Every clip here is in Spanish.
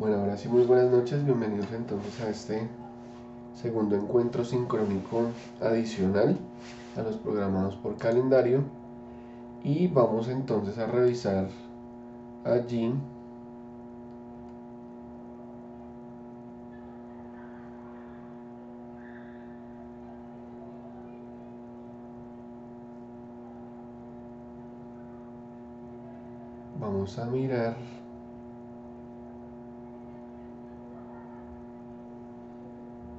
Bueno, ahora sí, muy buenas noches, bienvenidos entonces a este segundo encuentro sincrónico adicional a los programados por calendario, y vamos entonces a revisar allí vamos a mirar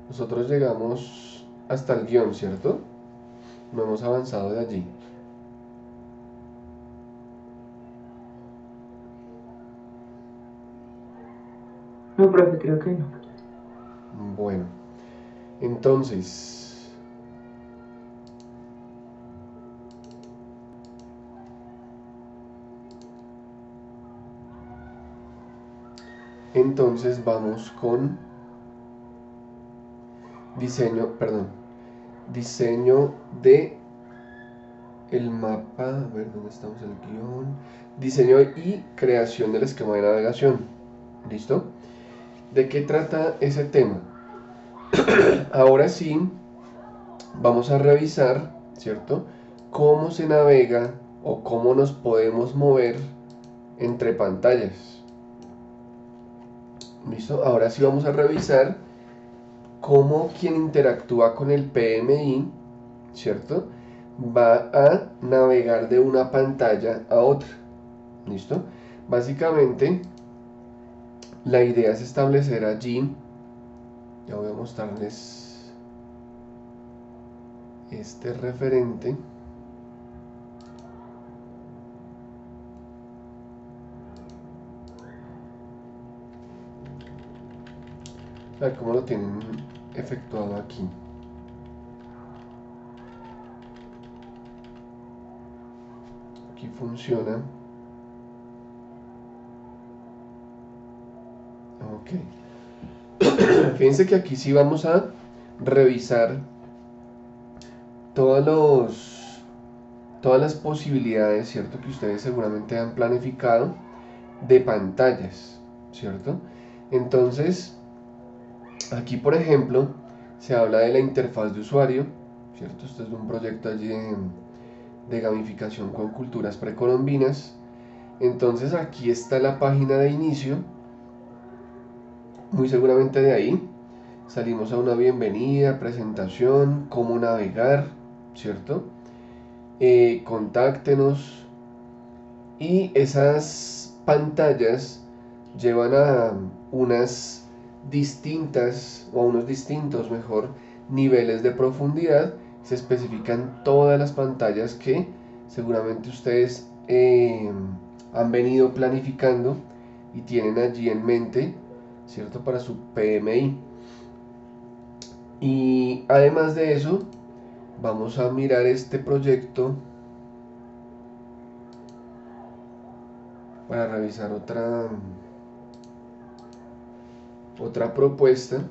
nosotros llegamos hasta el guión, ¿cierto? No hemos avanzado de allí. No, profe, creo que no. Bueno, entonces vamos con diseño de el mapa, a ver dónde estamos, el guión, diseño y creación del esquema de navegación. ¿Listo? ¿De qué trata ese tema? Ahora sí, vamos a revisar, ¿cierto? Cómo se navega o cómo nos podemos mover entre pantallas. ¿Listo? Ahora sí vamos a revisar cómo quien interactúa con el PMI, ¿cierto?, va a navegar de una pantalla a otra. ¿Listo? Básicamente, la idea es establecer allí, ya voy a mostrarles este referente. A ver cómo lo tienen efectuado aquí. Aquí funciona. Ok. Fíjense que aquí sí vamos a revisar todas las posibilidades, ¿cierto?, que ustedes seguramente han planificado de pantallas, ¿cierto? Entonces, aquí por ejemplo, se habla de la interfaz de usuario, ¿cierto? Esto es un proyecto allí de gamificación con culturas precolombinas. Entonces aquí está la página de inicio, muy seguramente de ahí salimos a una bienvenida, presentación, cómo navegar, ¿cierto? Contáctenos, y esas pantallas llevan a unas distintas, o a unos distintos mejor, niveles de profundidad. Se especifican todas las pantallas que seguramente ustedes han venido planificando y tienen allí en mente, ¿cierto?, para su PMI. Y además de eso, vamos a mirar este proyecto para revisar otra propuesta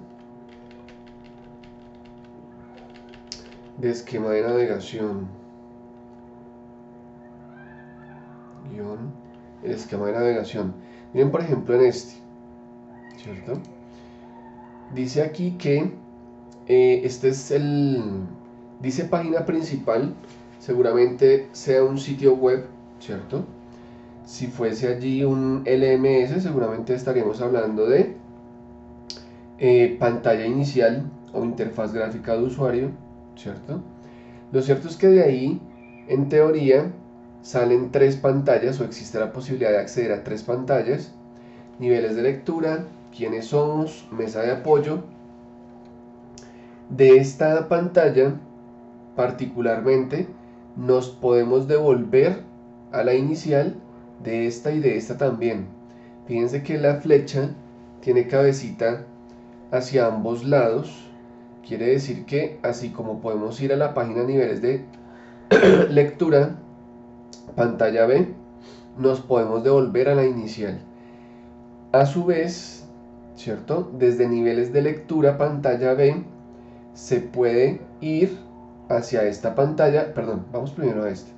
de esquema de navegación. El esquema de navegación. Miren, por ejemplo, en este, ¿cierto? Dice aquí que este es dice página principal, seguramente sea un sitio web, ¿cierto? Si fuese allí un LMS, seguramente estaríamos hablando de pantalla inicial o interfaz gráfica de usuario, ¿cierto? Lo cierto es que de ahí, en teoría, salen tres pantallas, o existe la posibilidad de acceder a tres pantallas: niveles de lectura, quiénes somos, mesa de apoyo. De esta pantalla, particularmente, nos podemos devolver a la inicial de esta y de esta también. Fíjense que la flecha tiene cabecita hacia ambos lados. Quiere decir que así como podemos ir a la página niveles de lectura, pantalla B, nos podemos devolver a la inicial. A su vez, ¿cierto?, desde niveles de lectura, pantalla B, se puede ir hacia esta pantalla, perdón, vamos primero a esta: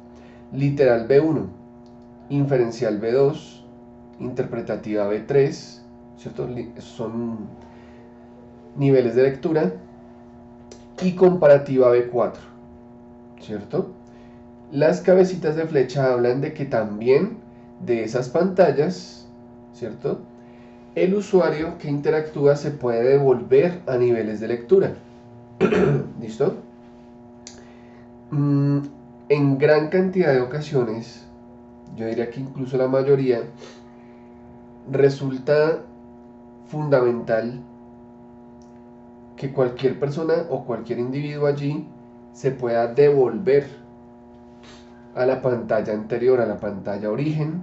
literal B1, inferencial B2, interpretativa B3, ¿cierto? Son niveles de lectura. Y comparativa B4, ¿cierto? Las cabecitas de flecha hablan de que también de esas pantallas, ¿cierto? El usuario que interactúa se puede devolver a niveles de lectura. ¿Listo? En gran cantidad de ocasiones, yo diría que incluso la mayoría, resulta fundamental que cualquier persona o cualquier individuo allí se pueda devolver a la pantalla anterior, a la pantalla origen,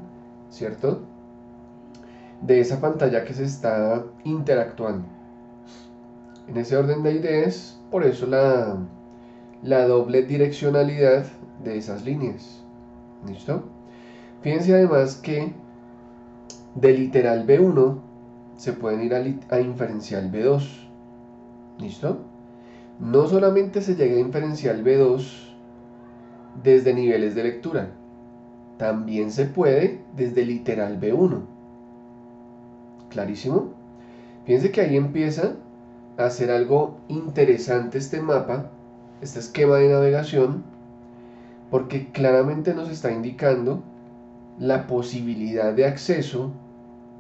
¿cierto? De esa pantalla que se está interactuando. En ese orden de ideas, por eso la doble direccionalidad de esas líneas. ¿Listo? Fíjense además que de literal B1 se pueden ir a inferencial B2. ¿Listo? No solamente se llega a inferencial B2 desde niveles de lectura, también se puede desde literal B1. ¿Clarísimo? Fíjense que ahí empieza a hacer algo interesante este mapa, este esquema de navegación, porque claramente nos está indicando la posibilidad de acceso,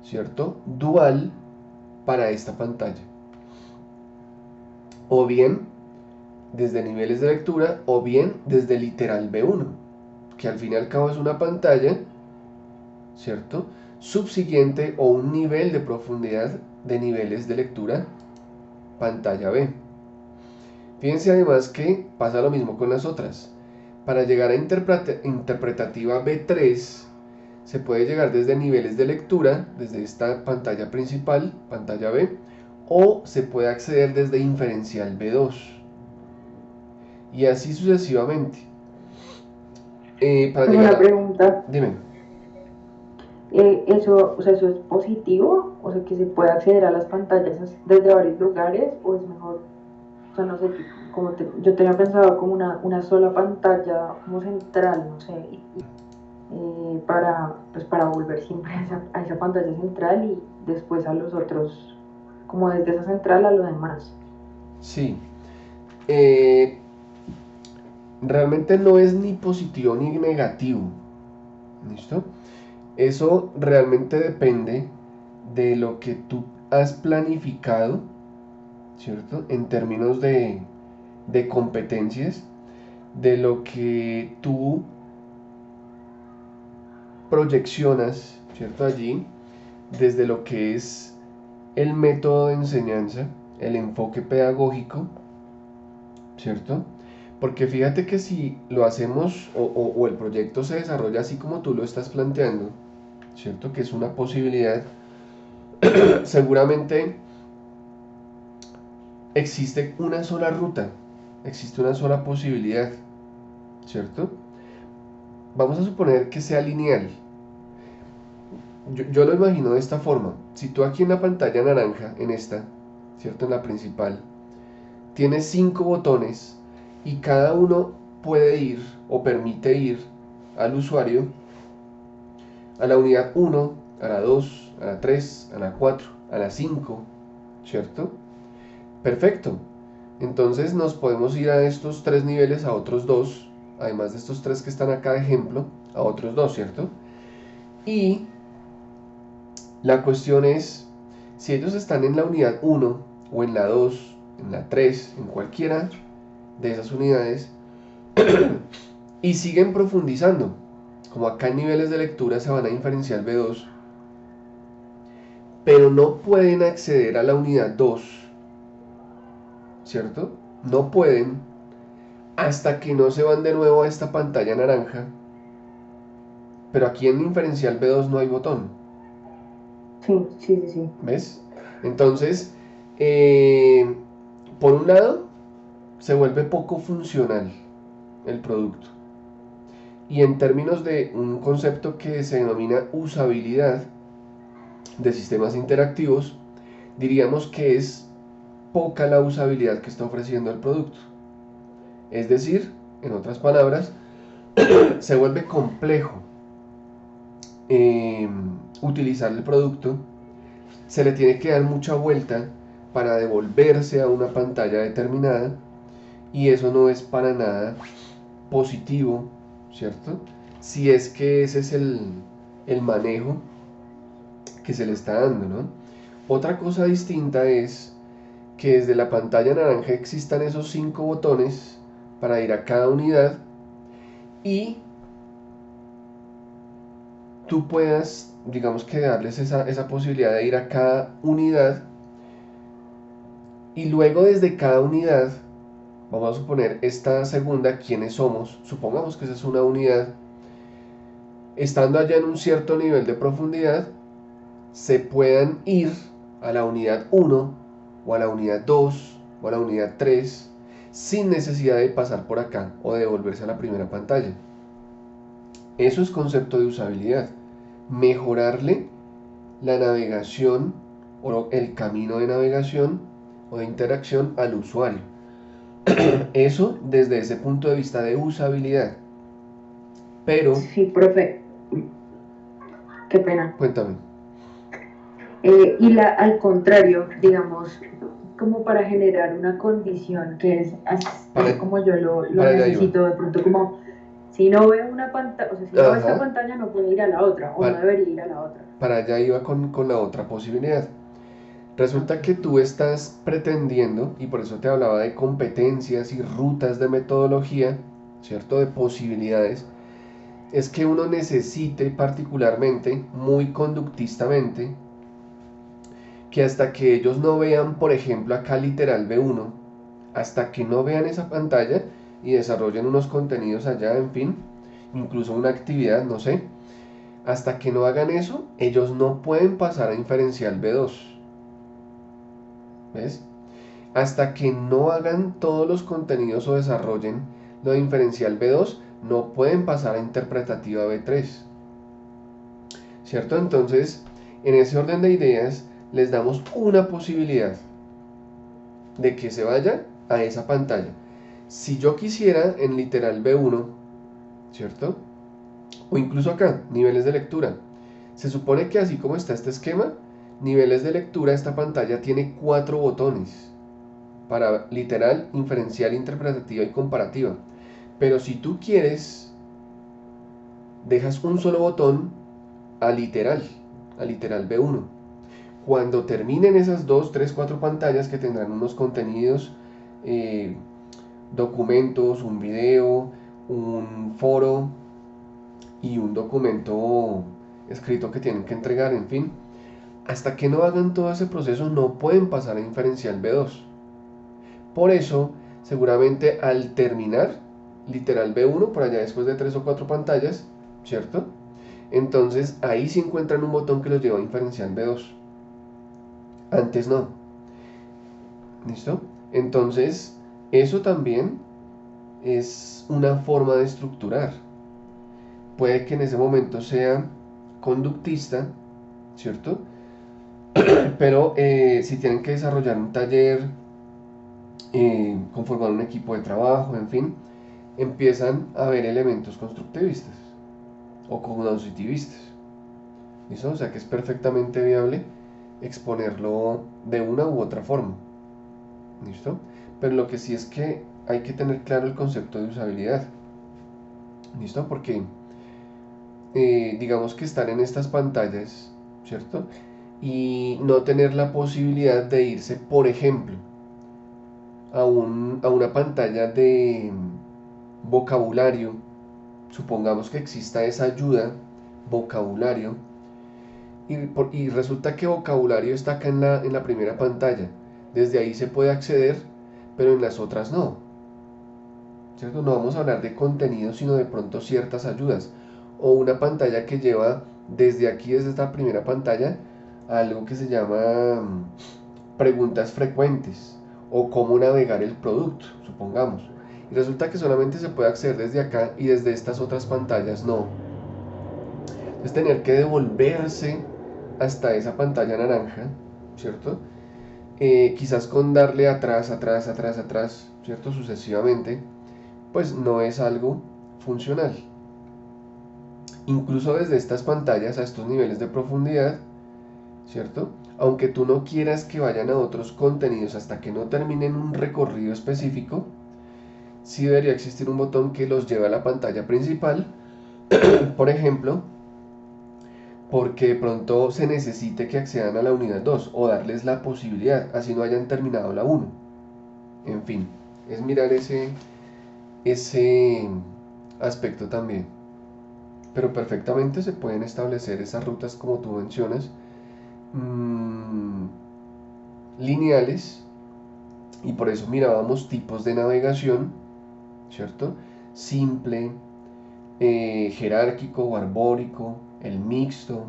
¿cierto? Dual para esta pantalla. O bien desde niveles de lectura o bien desde literal B1, que al fin y al cabo es una pantalla, ¿cierto? Subsiguiente o un nivel de profundidad de niveles de lectura pantalla B. Fíjense además que pasa lo mismo con las otras. Para llegar a interpretativa B3 se puede llegar desde niveles de lectura, desde esta pantalla principal, pantalla B, o se puede acceder desde inferencial B2. Y así sucesivamente. Para Tengo llegar una a... pregunta. Dime. Eso, o sea, ¿eso es positivo? O sea, que se puede acceder a las pantallas desde varios lugares, o es mejor, o sea, no sé, yo tenía pensado como una sola pantalla como central, no sé, pues para volver siempre a esa pantalla central y después a los otros, como desde esa central a lo demás. Sí. Realmente no es ni positivo ni negativo. ¿Listo? Eso realmente depende de lo que tú has planificado, ¿cierto? En términos de competencias, de lo que tú proyeccionas, ¿cierto? Allí, desde lo que es el método de enseñanza, el enfoque pedagógico, ¿cierto? Porque fíjate que si lo hacemos o el proyecto se desarrolla así como tú lo estás planteando, ¿cierto? Que es una posibilidad, seguramente existe una sola ruta, existe una sola posibilidad, ¿cierto? Vamos a suponer que sea lineal. Yo lo imagino de esta forma. Si tú aquí en la pantalla naranja, en esta, ¿cierto? En la principal, tienes 5 botones y cada uno puede ir o permite ir al usuario a la unidad 1, a la 2, a la 3, a la 4, a la 5, ¿cierto? Perfecto. Entonces nos podemos ir a estos 3 niveles a otros 2, además de estos 3 que están acá de ejemplo, a otros 2, ¿cierto? Y la cuestión es, si ellos están en la unidad 1 o en la 2, en la 3, en cualquiera de esas unidades, y siguen profundizando, como acá en niveles de lectura se van a inferencial B2, pero no pueden acceder a la unidad 2, ¿cierto? No pueden hasta que no se van de nuevo a esta pantalla naranja, pero aquí en inferencial B2 no hay botón. Sí, sí, sí, sí. ¿Ves? Entonces, por un lado, se vuelve poco funcional el producto. Y en términos de un concepto que se denomina usabilidad de sistemas interactivos, diríamos que es poca la usabilidad que está ofreciendo el producto. Es decir, en otras palabras, se vuelve complejo utilizar el producto se le tiene que dar mucha vuelta para devolverse a una pantalla determinada, y eso no es para nada positivo, ¿cierto? Si es que ese es el manejo que se le está dando, ¿no? Otra cosa distinta es que desde la pantalla naranja existan esos 5 botones para ir a cada unidad, y tú puedas, digamos que darles esa posibilidad de ir a cada unidad, y luego desde cada unidad, vamos a suponer esta segunda, quiénes somos, supongamos que esa es una unidad, estando allá en un cierto nivel de profundidad, se puedan ir a la unidad 1 o a la unidad 2 o a la unidad 3 sin necesidad de pasar por acá o de volverse a la primera pantalla. Eso es concepto de usabilidad, mejorarle la navegación o el camino de navegación o de interacción al usuario. Eso desde ese punto de vista de usabilidad. Pero, Sí, profe, qué pena. cuéntame. Al contrario, digamos, como para generar una condición que es así Para, como yo lo para allá iba. necesito, de pronto como si no veo una pantalla, o sea, si no veo esta Ajá. pantalla no puedo ir a la otra, o no debería ir a la otra. Para allá iba con la otra posibilidad. Ok. Resulta que tú estás pretendiendo, y por eso te hablaba de competencias y rutas de metodología, ¿cierto? De posibilidades, es que uno necesite particularmente, muy conductistamente, que hasta que ellos no vean, por ejemplo, acá literal B1, hasta que no vean esa pantalla y desarrollen unos contenidos allá, en fin, incluso una actividad, no sé, hasta que no hagan eso, ellos no pueden pasar a inferencial B2. ¿Ves? Hasta que no hagan todos los contenidos o desarrollen lo de inferencial B2, no pueden pasar a interpretativa B3. ¿Cierto? Entonces, en ese orden de ideas, les damos una posibilidad de que se vaya a esa pantalla. Si yo quisiera en literal B1, ¿cierto? O incluso acá, niveles de lectura. Se supone que así como está este esquema, niveles de lectura, esta pantalla tiene 4 botones para literal, inferencial, interpretativa y comparativa. Pero si tú quieres, dejas un solo botón a literal B1. Cuando terminen esas 2, 3, 4 pantallas que tendrán unos contenidos, eh, documentos, un video, un foro y un documento escrito que tienen que entregar, en fin, hasta que no hagan todo ese proceso no pueden pasar a inferencial B2. Por eso, seguramente al terminar, literal B1, por allá después de 3 o 4 pantallas, ¿cierto? Entonces ahí sí encuentran un botón que los lleva a inferencial B2. Antes no. ¿Listo? Entonces, eso también es una forma de estructurar. Puede que en ese momento sea conductista, ¿cierto? Pero si tienen que desarrollar un taller, conformar un equipo de trabajo, en fin, empiezan a ver elementos constructivistas o cognitivistas. ¿Listo? O sea que es perfectamente viable exponerlo de una u otra forma. ¿Listo? Pero lo que sí es que hay que tener claro el concepto de usabilidad. ¿Listo? Porque digamos que estar en estas pantallas, ¿cierto? Y no tener la posibilidad de irse, por ejemplo, a una pantalla de vocabulario. Supongamos que exista esa ayuda, vocabulario, y resulta que vocabulario está acá en la primera pantalla. Desde ahí se puede acceder, pero en las otras no. ¿Cierto? No vamos a hablar de contenido, sino de pronto ciertas ayudas. O una pantalla que lleva desde aquí, desde esta primera pantalla, algo que se llama preguntas frecuentes o cómo navegar el producto, supongamos. Y resulta que solamente se puede acceder desde acá y desde estas otras pantallas no. Es tener que devolverse hasta esa pantalla naranja, ¿cierto? Quizás con darle atrás, atrás, atrás, atrás, ¿cierto? Sucesivamente, pues no es algo funcional. Incluso desde estas pantallas a estos niveles de profundidad, ¿cierto? aunque tú no quieras que vayan a otros contenidos hasta que no terminen un recorrido específico, sí debería existir un botón que los lleve a la pantalla principal, por ejemplo, porque de pronto se necesite que accedan a la unidad 2 o darles la posibilidad, así no hayan terminado la 1. En fin, es mirar ese aspecto también. Pero perfectamente se pueden establecer esas rutas como tú mencionas, lineales, y por eso mirábamos tipos de navegación, ¿cierto? Simple, jerárquico o arbórico, el mixto,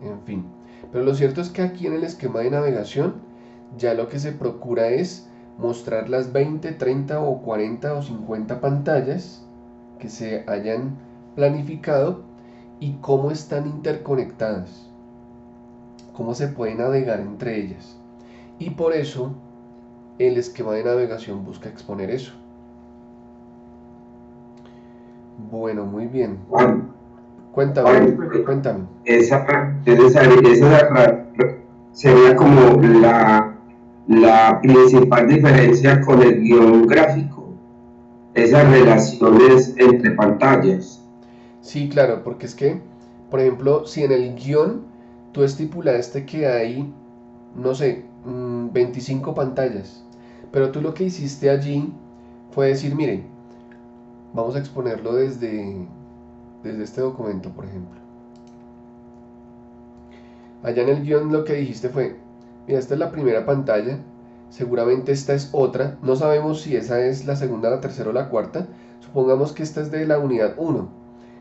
en fin. Pero lo cierto es que aquí en el esquema de navegación ya lo que se procura es mostrar las 20, 30 o 40 o 50 pantallas que se hayan planificado y cómo están interconectadas, cómo se puede navegar entre ellas. Y por eso el esquema de navegación busca exponer eso. Bueno, muy bien. Juan, Cuéntame, cuéntame. esa sería como la principal diferencia con el guión gráfico, esas relaciones entre pantallas. Sí, claro, porque es que, por ejemplo, si en el guión tú estipulaste que hay, no sé, 25 pantallas, pero tú lo que hiciste allí fue decir, mire, vamos a exponerlo desde este documento, por ejemplo. Allá en el guión lo que dijiste fue, mira, esta es la primera pantalla, seguramente esta es otra, no sabemos si esa es la segunda, la tercera o la cuarta, supongamos que esta es de la unidad 1,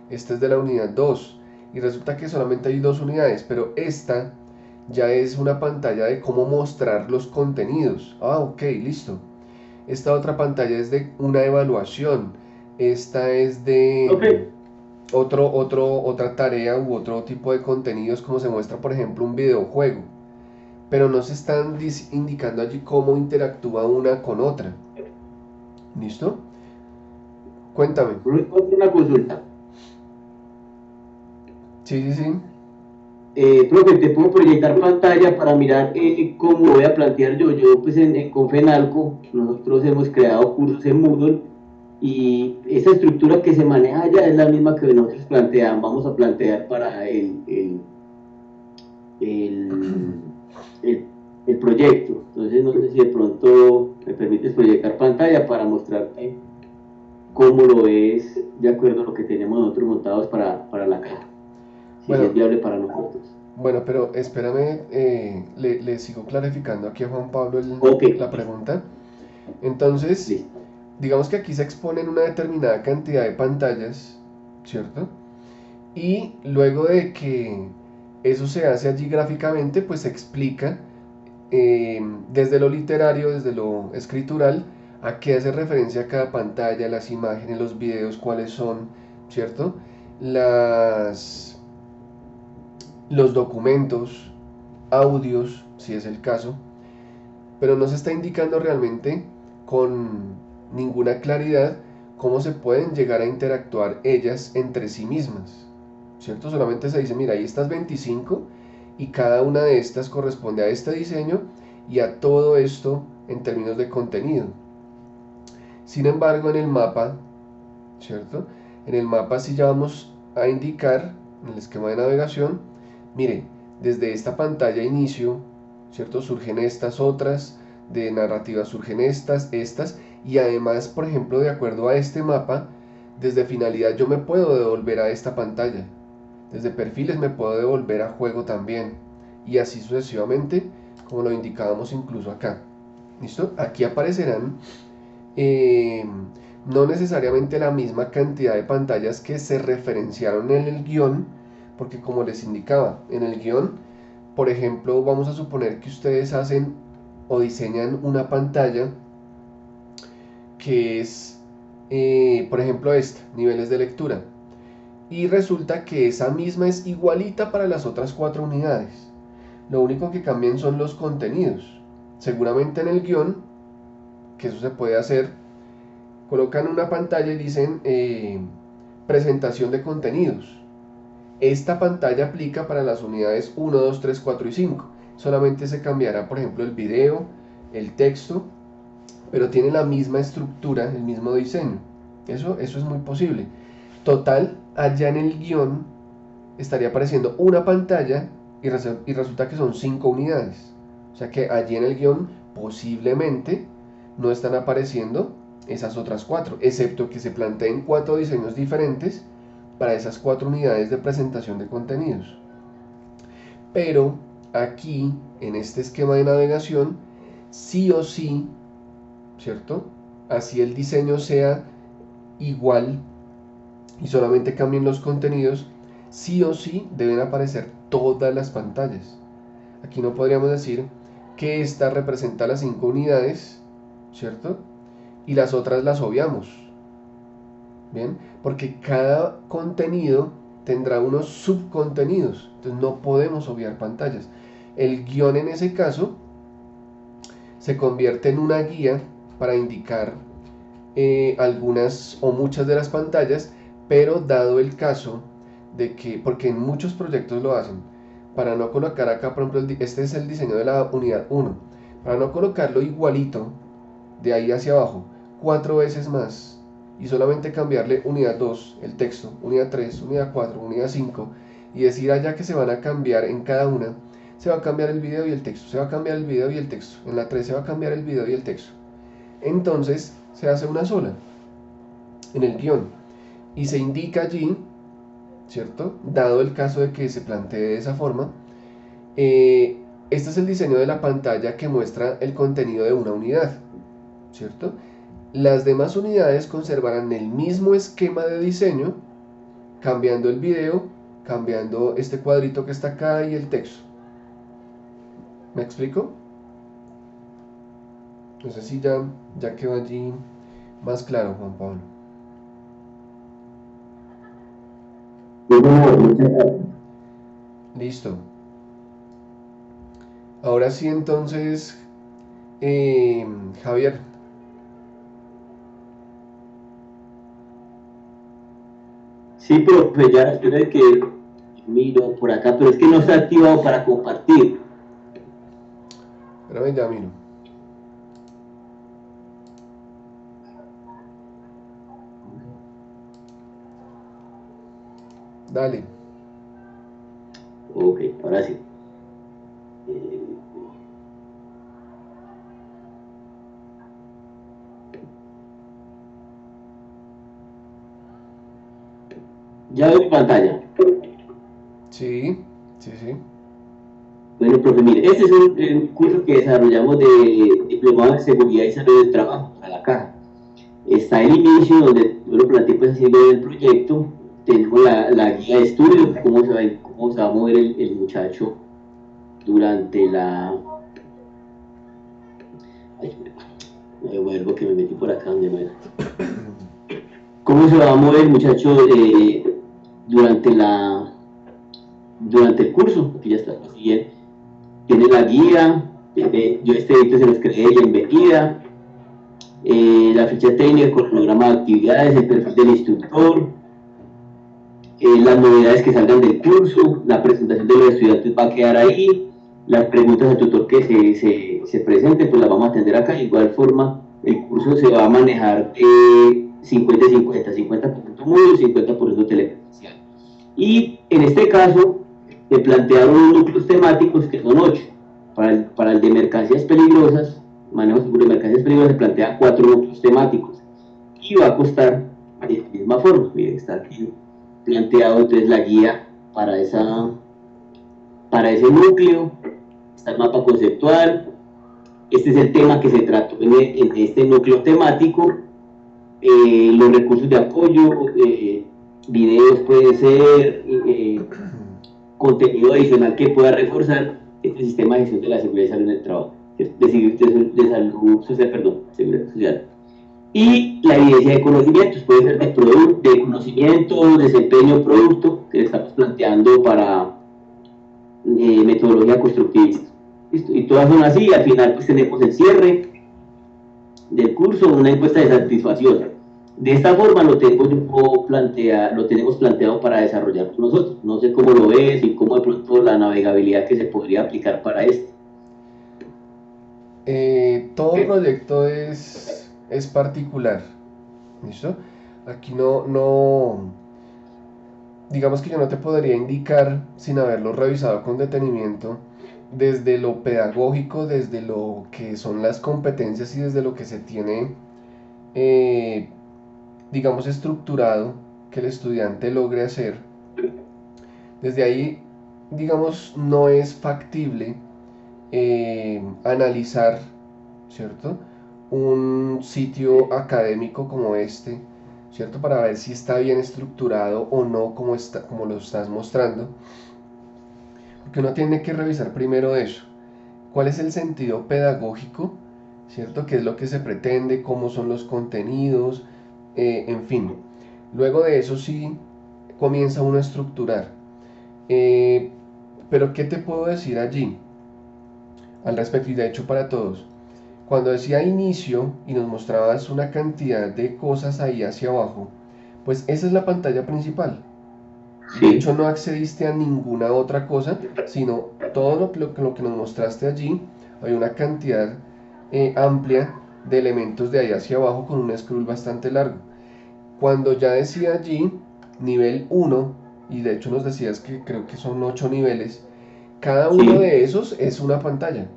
esta es de la unidad 2, y resulta que solamente hay 2 unidades, pero esta ya es una pantalla de cómo mostrar los contenidos. Ah, ok, listo. Esta otra pantalla es de una evaluación, esta es de... Ok. otra tarea u otro tipo de contenidos, como se muestra por ejemplo un videojuego, pero no se están indicando allí cómo interactúa una con otra. ¿Listo? Cuéntame. Una consulta. Sí, sí, sí. Profe, te puedo proyectar pantalla para mirar cómo voy a plantear yo. Yo, pues, con FENALCO, nosotros hemos creado cursos en Moodle y esa estructura que se maneja allá es la misma que nosotros planteamos. Vamos a plantear para el proyecto. Entonces, no sé si de pronto me permites proyectar pantalla para mostrarte cómo lo es de acuerdo a lo que tenemos nosotros montados para la caja. Si Bueno, es viable para nosotros. Bueno, pero espérame, le sigo clarificando aquí a Juan Pablo la pregunta. Entonces, Sí. digamos que aquí se exponen una determinada cantidad de pantallas, ¿cierto? Y luego de que eso se hace allí gráficamente, pues se explica desde lo literario, desde lo escritural, a qué hace referencia cada pantalla, las imágenes, los videos, cuáles son, ¿cierto? Los documentos, audios, si es el caso, pero no se está indicando realmente con ninguna claridad cómo se pueden llegar a interactuar ellas entre sí mismas, ¿cierto? Solamente se dice, mira, ahí estas 25 y cada una de estas corresponde a este diseño y a todo esto en términos de contenido. Sin embargo, en el mapa, ¿cierto? En el mapa sí ya vamos a indicar, en el esquema de navegación, mire, desde esta pantalla inicio, ¿cierto? Surgen estas otras, de narrativa surgen estas, y además, por ejemplo, de acuerdo a este mapa, desde finalidad yo me puedo devolver a esta pantalla, desde perfiles me puedo devolver a juego también, y así sucesivamente, como lo indicábamos incluso acá. ¿Listo? Aquí aparecerán no necesariamente la misma cantidad de pantallas que se referenciaron en el guión, porque como les indicaba, en el guión, por ejemplo, vamos a suponer que ustedes hacen o diseñan una pantalla que es, por ejemplo, esta, niveles de lectura, y resulta que esa misma es igualita para las otras 4 unidades. Lo único que cambian son los contenidos. Seguramente en el guión, que eso se puede hacer, colocan una pantalla y dicen presentación de contenidos. Esta pantalla aplica para las unidades 1, 2, 3, 4 y 5. solamente se cambiará, por ejemplo, el video, el texto, pero tiene la misma estructura, el mismo diseño. Eso es muy posible. Total, allá en el guión estaría apareciendo una pantalla y resulta que son 5 unidades. O sea que allí en el guión posiblemente no están apareciendo esas otras 4, excepto que se planteen 4 diseños diferentes para esas 4 unidades de presentación de contenidos. Pero aquí, en este esquema de navegación, sí o sí, ¿cierto? Así el diseño sea igual y solamente cambien los contenidos, sí o sí deben aparecer todas las pantallas. Aquí no podríamos decir que esta representa las 5 unidades, ¿cierto? Y las otras las obviamos. Bien, porque cada contenido tendrá unos subcontenidos, entonces no podemos obviar pantallas. El guión en ese caso se convierte en una guía para indicar algunas o muchas de las pantallas, pero dado el caso de que, porque en muchos proyectos lo hacen, para no colocar acá, por ejemplo, este es el diseño de la unidad 1, para no colocarlo igualito de ahí hacia abajo 4 veces más y solamente cambiarle unidad 2, el texto, unidad 3, unidad 4, unidad 5 y decir allá que se van a cambiar en cada una, se va a cambiar el video y el texto, se va a cambiar el video y el texto, en la 3 se va a cambiar el video y el texto, entonces se hace una sola en el guión y se indica allí, ¿cierto? Dado el caso de que se plantee de esa forma, este es el diseño de la pantalla que muestra el contenido de una unidad, ¿cierto? Las demás unidades conservarán el mismo esquema de diseño, cambiando el video, cambiando este cuadrito que está acá y el texto. ¿Me explico? No sé si ya quedó allí más claro, Juan Pablo. Listo. Ahora sí, entonces, Javier. Sí, profe, ya espera que miro por acá, pero es que no está activado para compartir. Espérame, ya miro. Dale. Ok, ahora sí. Ya veo mi pantalla. Sí. Bueno, profe, mire, este es un curso que desarrollamos de Diplomado en Seguridad y Salud del Trabajo, a la caja. Está el inicio, donde yo lo planteé pues haciendo el proyecto, tengo la guía de estudio, cómo se va a mover el muchacho durante la... Ay, me vuelvo que me metí por acá donde no era. ¿Cómo se va a mover el muchacho durante el curso? Aquí ya está, así bien. Tiene la guía, yo este edito se los creé y envejida, la ficha técnica con el programa de actividades, el perfil del instructor, las novedades que salgan del curso, la presentación de los estudiantes va a quedar ahí, las preguntas al tutor que se presenten, pues las vamos a atender acá. De igual forma, el curso se va a manejar 50-50, 50% móvil, 50% telepresencial. Y en este caso, se plantearon núcleos temáticos que son 8. Para el de mercancías peligrosas, manejo seguro de mercancías peligrosas, se plantean 4 núcleos temáticos. Y va a costar de la misma forma. Miren, está aquí planteado entonces la guía para ese núcleo, está el mapa conceptual, este es el tema que se trató en este núcleo temático, los recursos de apoyo, videos puede ser, contenido adicional que pueda reforzar este sistema de gestión de la seguridad y salud en el trabajo, de salud social, perdón, seguridad social. Y la evidencia de conocimientos, puede ser de conocimiento, desempeño, producto, que estamos planteando para metodología constructivista. ¿Listo? Y todas son así, y al final pues tenemos el cierre del curso, una encuesta de satisfacción. De esta forma lo tenemos planteado para desarrollar nosotros. No sé cómo lo ves y cómo de pronto la navegabilidad que se podría aplicar para esto. Todo proyecto es particular, ¿listo? Aquí digamos que yo no te podría indicar sin haberlo revisado con detenimiento desde lo pedagógico, desde lo que son las competencias y desde lo que se tiene, eh, digamos, estructurado que el estudiante logre hacer. Desde ahí, digamos, no es factible analizar, ¿cierto? Un sitio académico como este, ¿cierto? Para ver si está bien estructurado o no como lo estás mostrando. Porque uno tiene que revisar primero eso. ¿Cuál es el sentido pedagógico? ¿Cierto? ¿Qué es lo que se pretende? ¿Cómo son los contenidos? En fin. Luego de eso sí comienza uno a estructurar. Pero ¿qué te puedo decir allí al respecto? Y de hecho para todos. Cuando decía inicio y nos mostrabas una cantidad de cosas ahí hacia abajo, pues esa es la pantalla principal. De Sí, hecho no accediste a ninguna otra cosa, sino todo lo que nos mostraste allí. Hay una cantidad amplia de elementos de ahí hacia abajo con un scroll bastante largo. Cuando ya decía allí nivel 1, y de hecho nos decías que creo que son 8 niveles, cada uno sí. de esos es una pantalla.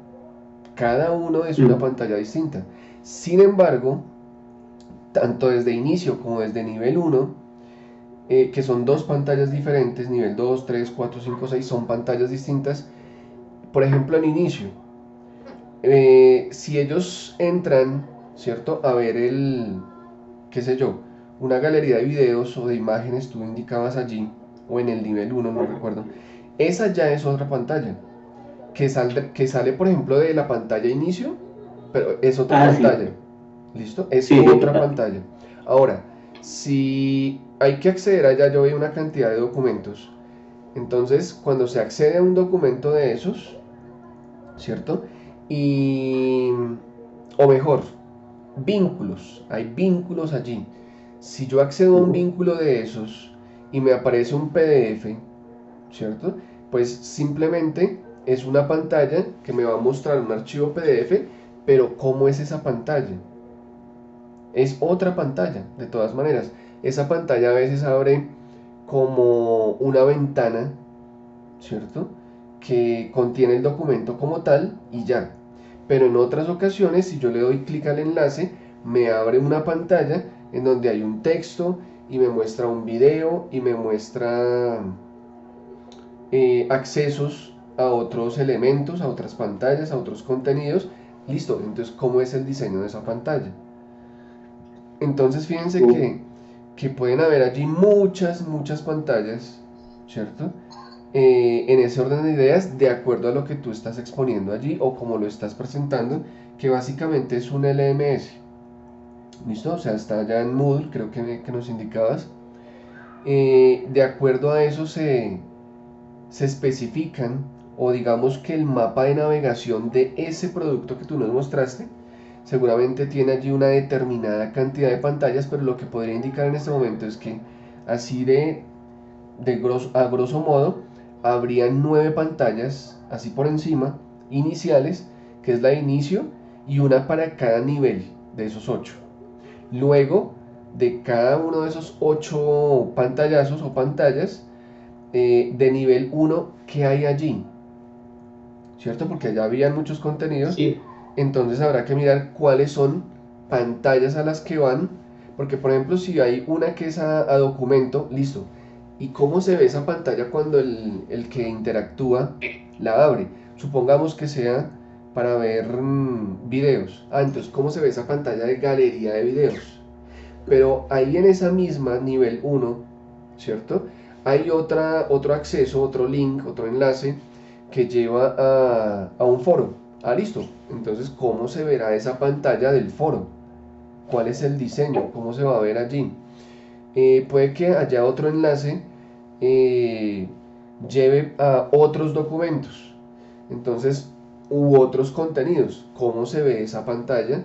Cada uno es una Mm. pantalla distinta. Sin embargo, tanto desde inicio como desde nivel 1, que son dos pantallas diferentes, nivel 2, 3, 4, 5, 6, son pantallas distintas. Por ejemplo, en inicio, si ellos entran, ¿cierto? A ver qué sé yo, una galería de videos o de imágenes, tú indicabas allí, o en el nivel 1, no recuerdo, esa ya es otra pantalla, que sale, por ejemplo, de la pantalla inicio, pero es otra Ah, sí, pantalla. ¿Listo? Es sí, sí, otra total. pantalla. Ahora, si hay que acceder allá, yo veo una cantidad de documentos. Entonces, cuando se accede a un documento de esos, ¿cierto? Y, o mejor, vínculos. Hay vínculos allí. Si yo accedo a un Ujú. vínculo de esos y me aparece un PDF, ¿cierto? Pues simplemente es una pantalla que me va a mostrar un archivo PDF, pero ¿cómo es esa pantalla? Es otra pantalla, de todas maneras. Esa pantalla a veces abre como una ventana, ¿cierto? Que contiene el documento como tal y ya. Pero en otras ocasiones, si yo le doy clic al enlace, me abre una pantalla en donde hay un texto y me muestra un video y me muestra accesos a otros elementos, a otras pantallas, a otros contenidos. Listo, entonces, ¿cómo es el diseño de esa pantalla? Entonces fíjense Uh, que pueden haber allí muchas pantallas, ¿cierto? En ese orden de ideas, de acuerdo a lo que tú estás exponiendo allí o como lo estás presentando, que básicamente es un LMS. ¿Listo? O sea, está ya en Moodle, creo que nos indicabas. De acuerdo a eso se especifican o digamos que el mapa de navegación de ese producto que tú nos mostraste seguramente tiene allí una determinada cantidad de pantallas, pero lo que podría indicar en este momento es que así a grosso modo habrían 9 pantallas, así por encima, iniciales, que es la de inicio, y una para cada nivel de esos 8. Luego, de cada uno de esos 8 pantallazos o pantallas, de nivel 1, ¿qué hay allí? ¿Cierto? Porque allá habían muchos contenidos, sí, entonces habrá que mirar cuáles son pantallas a las que van, porque por ejemplo si hay una que es a documento, listo, ¿y cómo se ve esa pantalla cuando el que interactúa la abre? Supongamos que sea para ver videos. Entonces, ¿cómo se ve esa pantalla de galería de videos? Pero ahí en esa misma nivel 1, ¿cierto? Hay otro acceso, otro link, otro enlace que lleva a un foro. Listo. Entonces, ¿cómo se verá esa pantalla del foro? ¿Cuál es el diseño? ¿Cómo se va a ver allí? Puede que haya otro enlace eh, lleve a otros documentos. Entonces, u otros contenidos. ¿Cómo se ve esa pantalla?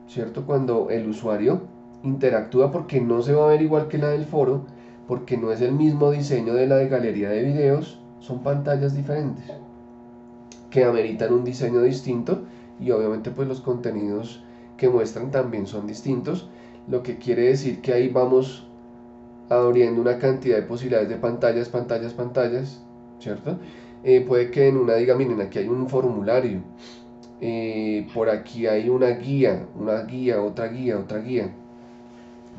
¿Cierto? Cuando el usuario interactúa porque no se va a ver igual que la del foro, porque no es el mismo diseño de la de galería de videos, son pantallas diferentes que ameritan un diseño distinto y obviamente pues los contenidos que muestran también son distintos, lo que quiere decir que ahí vamos abriendo una cantidad de posibilidades de pantallas, ¿cierto? Puede que en una diga, miren, aquí hay un formulario, por aquí hay una guía, otra guía,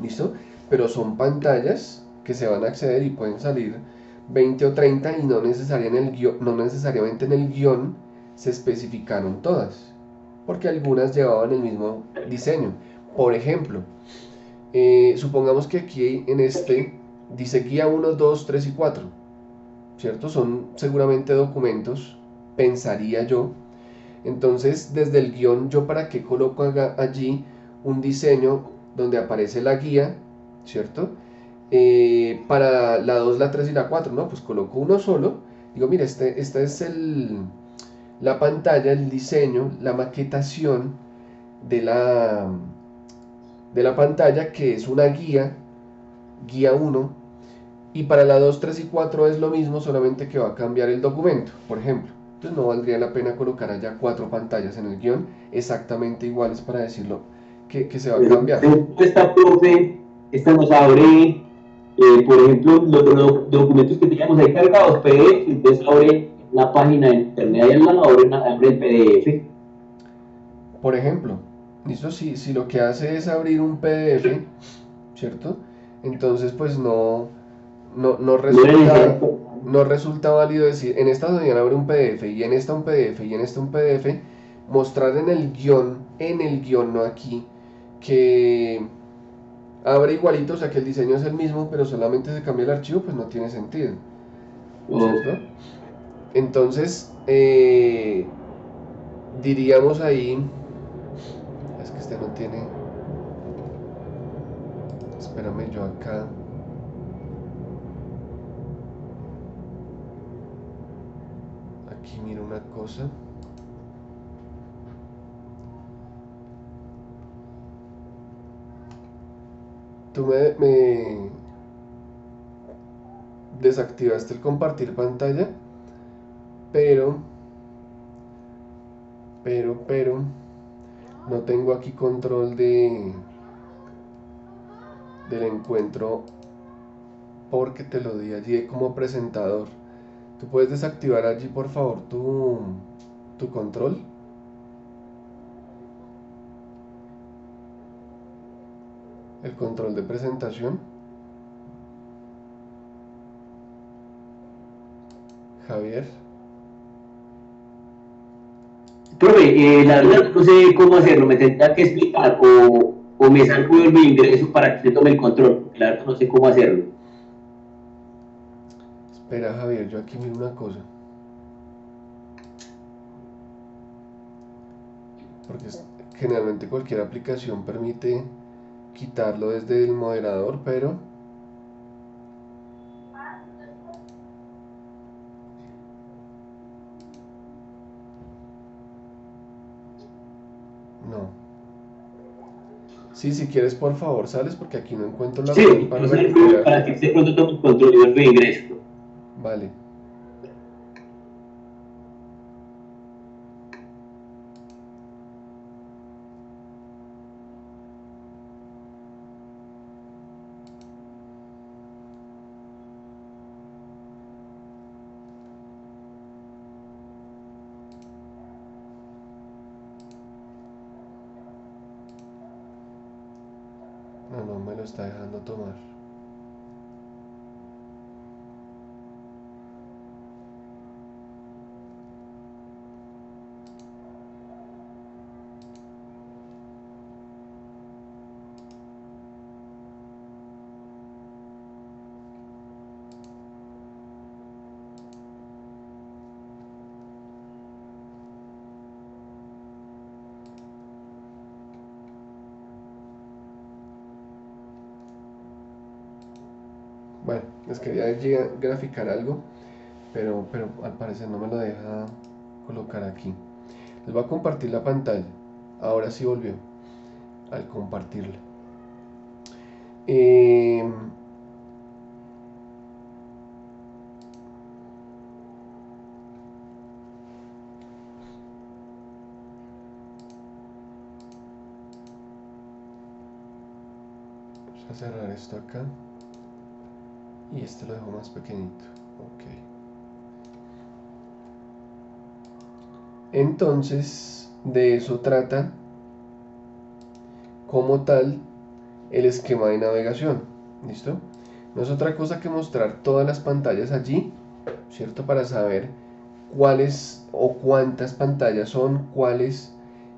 ¿listo? Pero son pantallas que se van a acceder y pueden salir 20 o 30 y no necesariamente en el guión se especificaron todas, porque algunas llevaban el mismo diseño. Por ejemplo, supongamos que aquí en este dice guía 1, 2, 3 y 4, ¿cierto? Son seguramente documentos, pensaría yo. Entonces, desde el guión, ¿yo para qué coloco allí un diseño donde aparece la guía, ¿cierto? Para la 2, la 3 y la 4, ¿no? Pues coloco uno solo. Digo, mira, esta es la pantalla, el diseño, la maquetación de la pantalla, que es una guía 1, y para la 2, 3 y 4 es lo mismo, solamente que va a cambiar el documento, por ejemplo. Entonces no valdría la pena colocar allá 4 pantallas en el guión exactamente iguales para decirlo que se va a cambiar. Esta profe, esta nos abre, por ejemplo, los documentos que teníamos ahí cargados, PDF, entonces abre la página de internet ahí al lado, abre el PDF. Por ejemplo, ¿listo? Si lo que hace es abrir un PDF, ¿cierto? Entonces pues no resulta válido decir, en esta opción abre un PDF, y en esta un PDF, y en esta un PDF, mostrar en el guión, no aquí, que abre igualito, o sea que el diseño es el mismo, pero solamente se cambia el archivo, pues no tiene sentido, ¿cierto? Entonces, diríamos ahí, es que este no tiene, espérame yo acá, aquí miro una cosa. Tú me desactivaste el compartir pantalla, pero no tengo aquí control del encuentro porque te lo di allí como presentador. ¿Tú puedes desactivar allí por favor tu control? El control de presentación. Javier. Profe, la verdad no sé cómo hacerlo, me tendrá que explicar o me salgo de mi ingreso para que se tome el control, la verdad no sé cómo hacerlo. Espera Javier, yo aquí miro una cosa. Porque generalmente cualquier aplicación permite quitarlo desde el moderador, pero no. Sí, si quieres por favor sales porque aquí no encuentro la opción para recuperar. Para que de pronto tome el control y vuelva de ingreso. Vale. No me lo está dejando tomar. Bueno, les quería graficar algo, pero al parecer no me lo deja colocar aquí. Les voy a compartir la pantalla. Ahora sí volvió al compartirla. Vamos a cerrar esto acá y este lo dejo más pequeñito. Ok. Entonces, de eso trata como tal el esquema de navegación. ¿Listo? No es otra cosa que mostrar todas las pantallas allí, ¿cierto? Para saber cuáles o cuántas pantallas son, cuáles,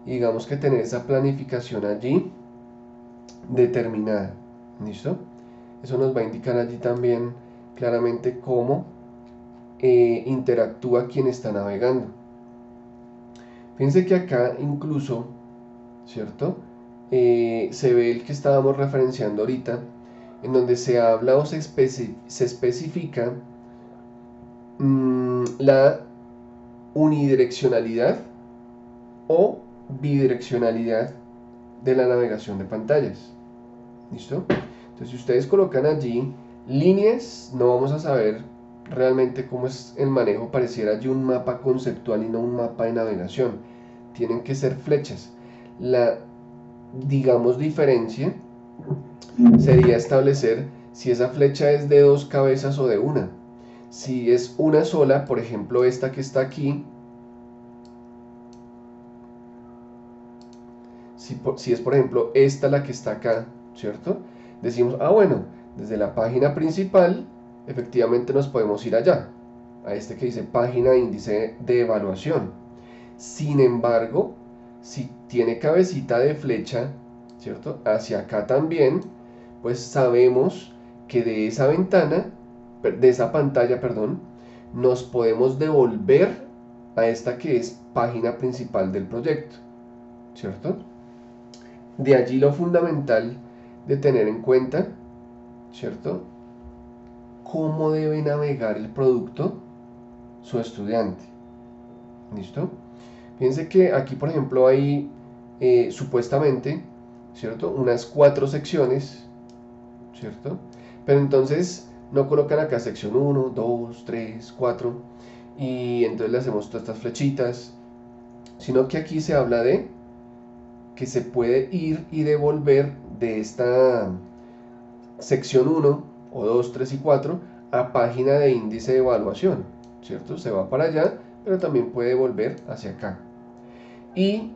digamos que tener esa planificación allí determinada. ¿Listo? Eso nos va a indicar allí también claramente cómo interactúa quien está navegando. Fíjense que acá incluso, ¿cierto? Se ve el que estábamos referenciando ahorita, en donde se habla o se especifica la unidireccionalidad o bidireccionalidad de la navegación de pantallas. ¿Listo? Entonces, si ustedes colocan allí líneas, no vamos a saber realmente cómo es el manejo. Pareciera allí un mapa conceptual y no un mapa de navegación. Tienen que ser flechas. La, digamos, diferencia sería establecer si esa flecha es de 2 cabezas o de una. Si es una sola, por ejemplo esta que está aquí, si es por ejemplo esta la que está acá, ¿cierto? Decimos, bueno, desde la página principal efectivamente nos podemos ir allá, a este que dice página índice de evaluación. Sin embargo, si tiene cabecita de flecha, ¿cierto? Hacia acá también, pues sabemos que de esa ventana, de esa pantalla, perdón, nos podemos devolver a esta que es página principal del proyecto, ¿cierto? De allí lo fundamental de tener en cuenta, ¿cierto? Cómo debe navegar el producto su estudiante. ¿Listo? Fíjense que aquí, por ejemplo, hay supuestamente, ¿cierto? Unas 4 secciones, ¿cierto? Pero entonces no colocan acá sección 1, 2, 3, 4 y entonces le hacemos todas estas flechitas, sino que aquí se habla de que se puede ir y devolver de esta sección 1 o 2, 3 y 4 a página de índice de evaluación, ¿cierto? Se va para allá, pero también puede volver hacia acá. Y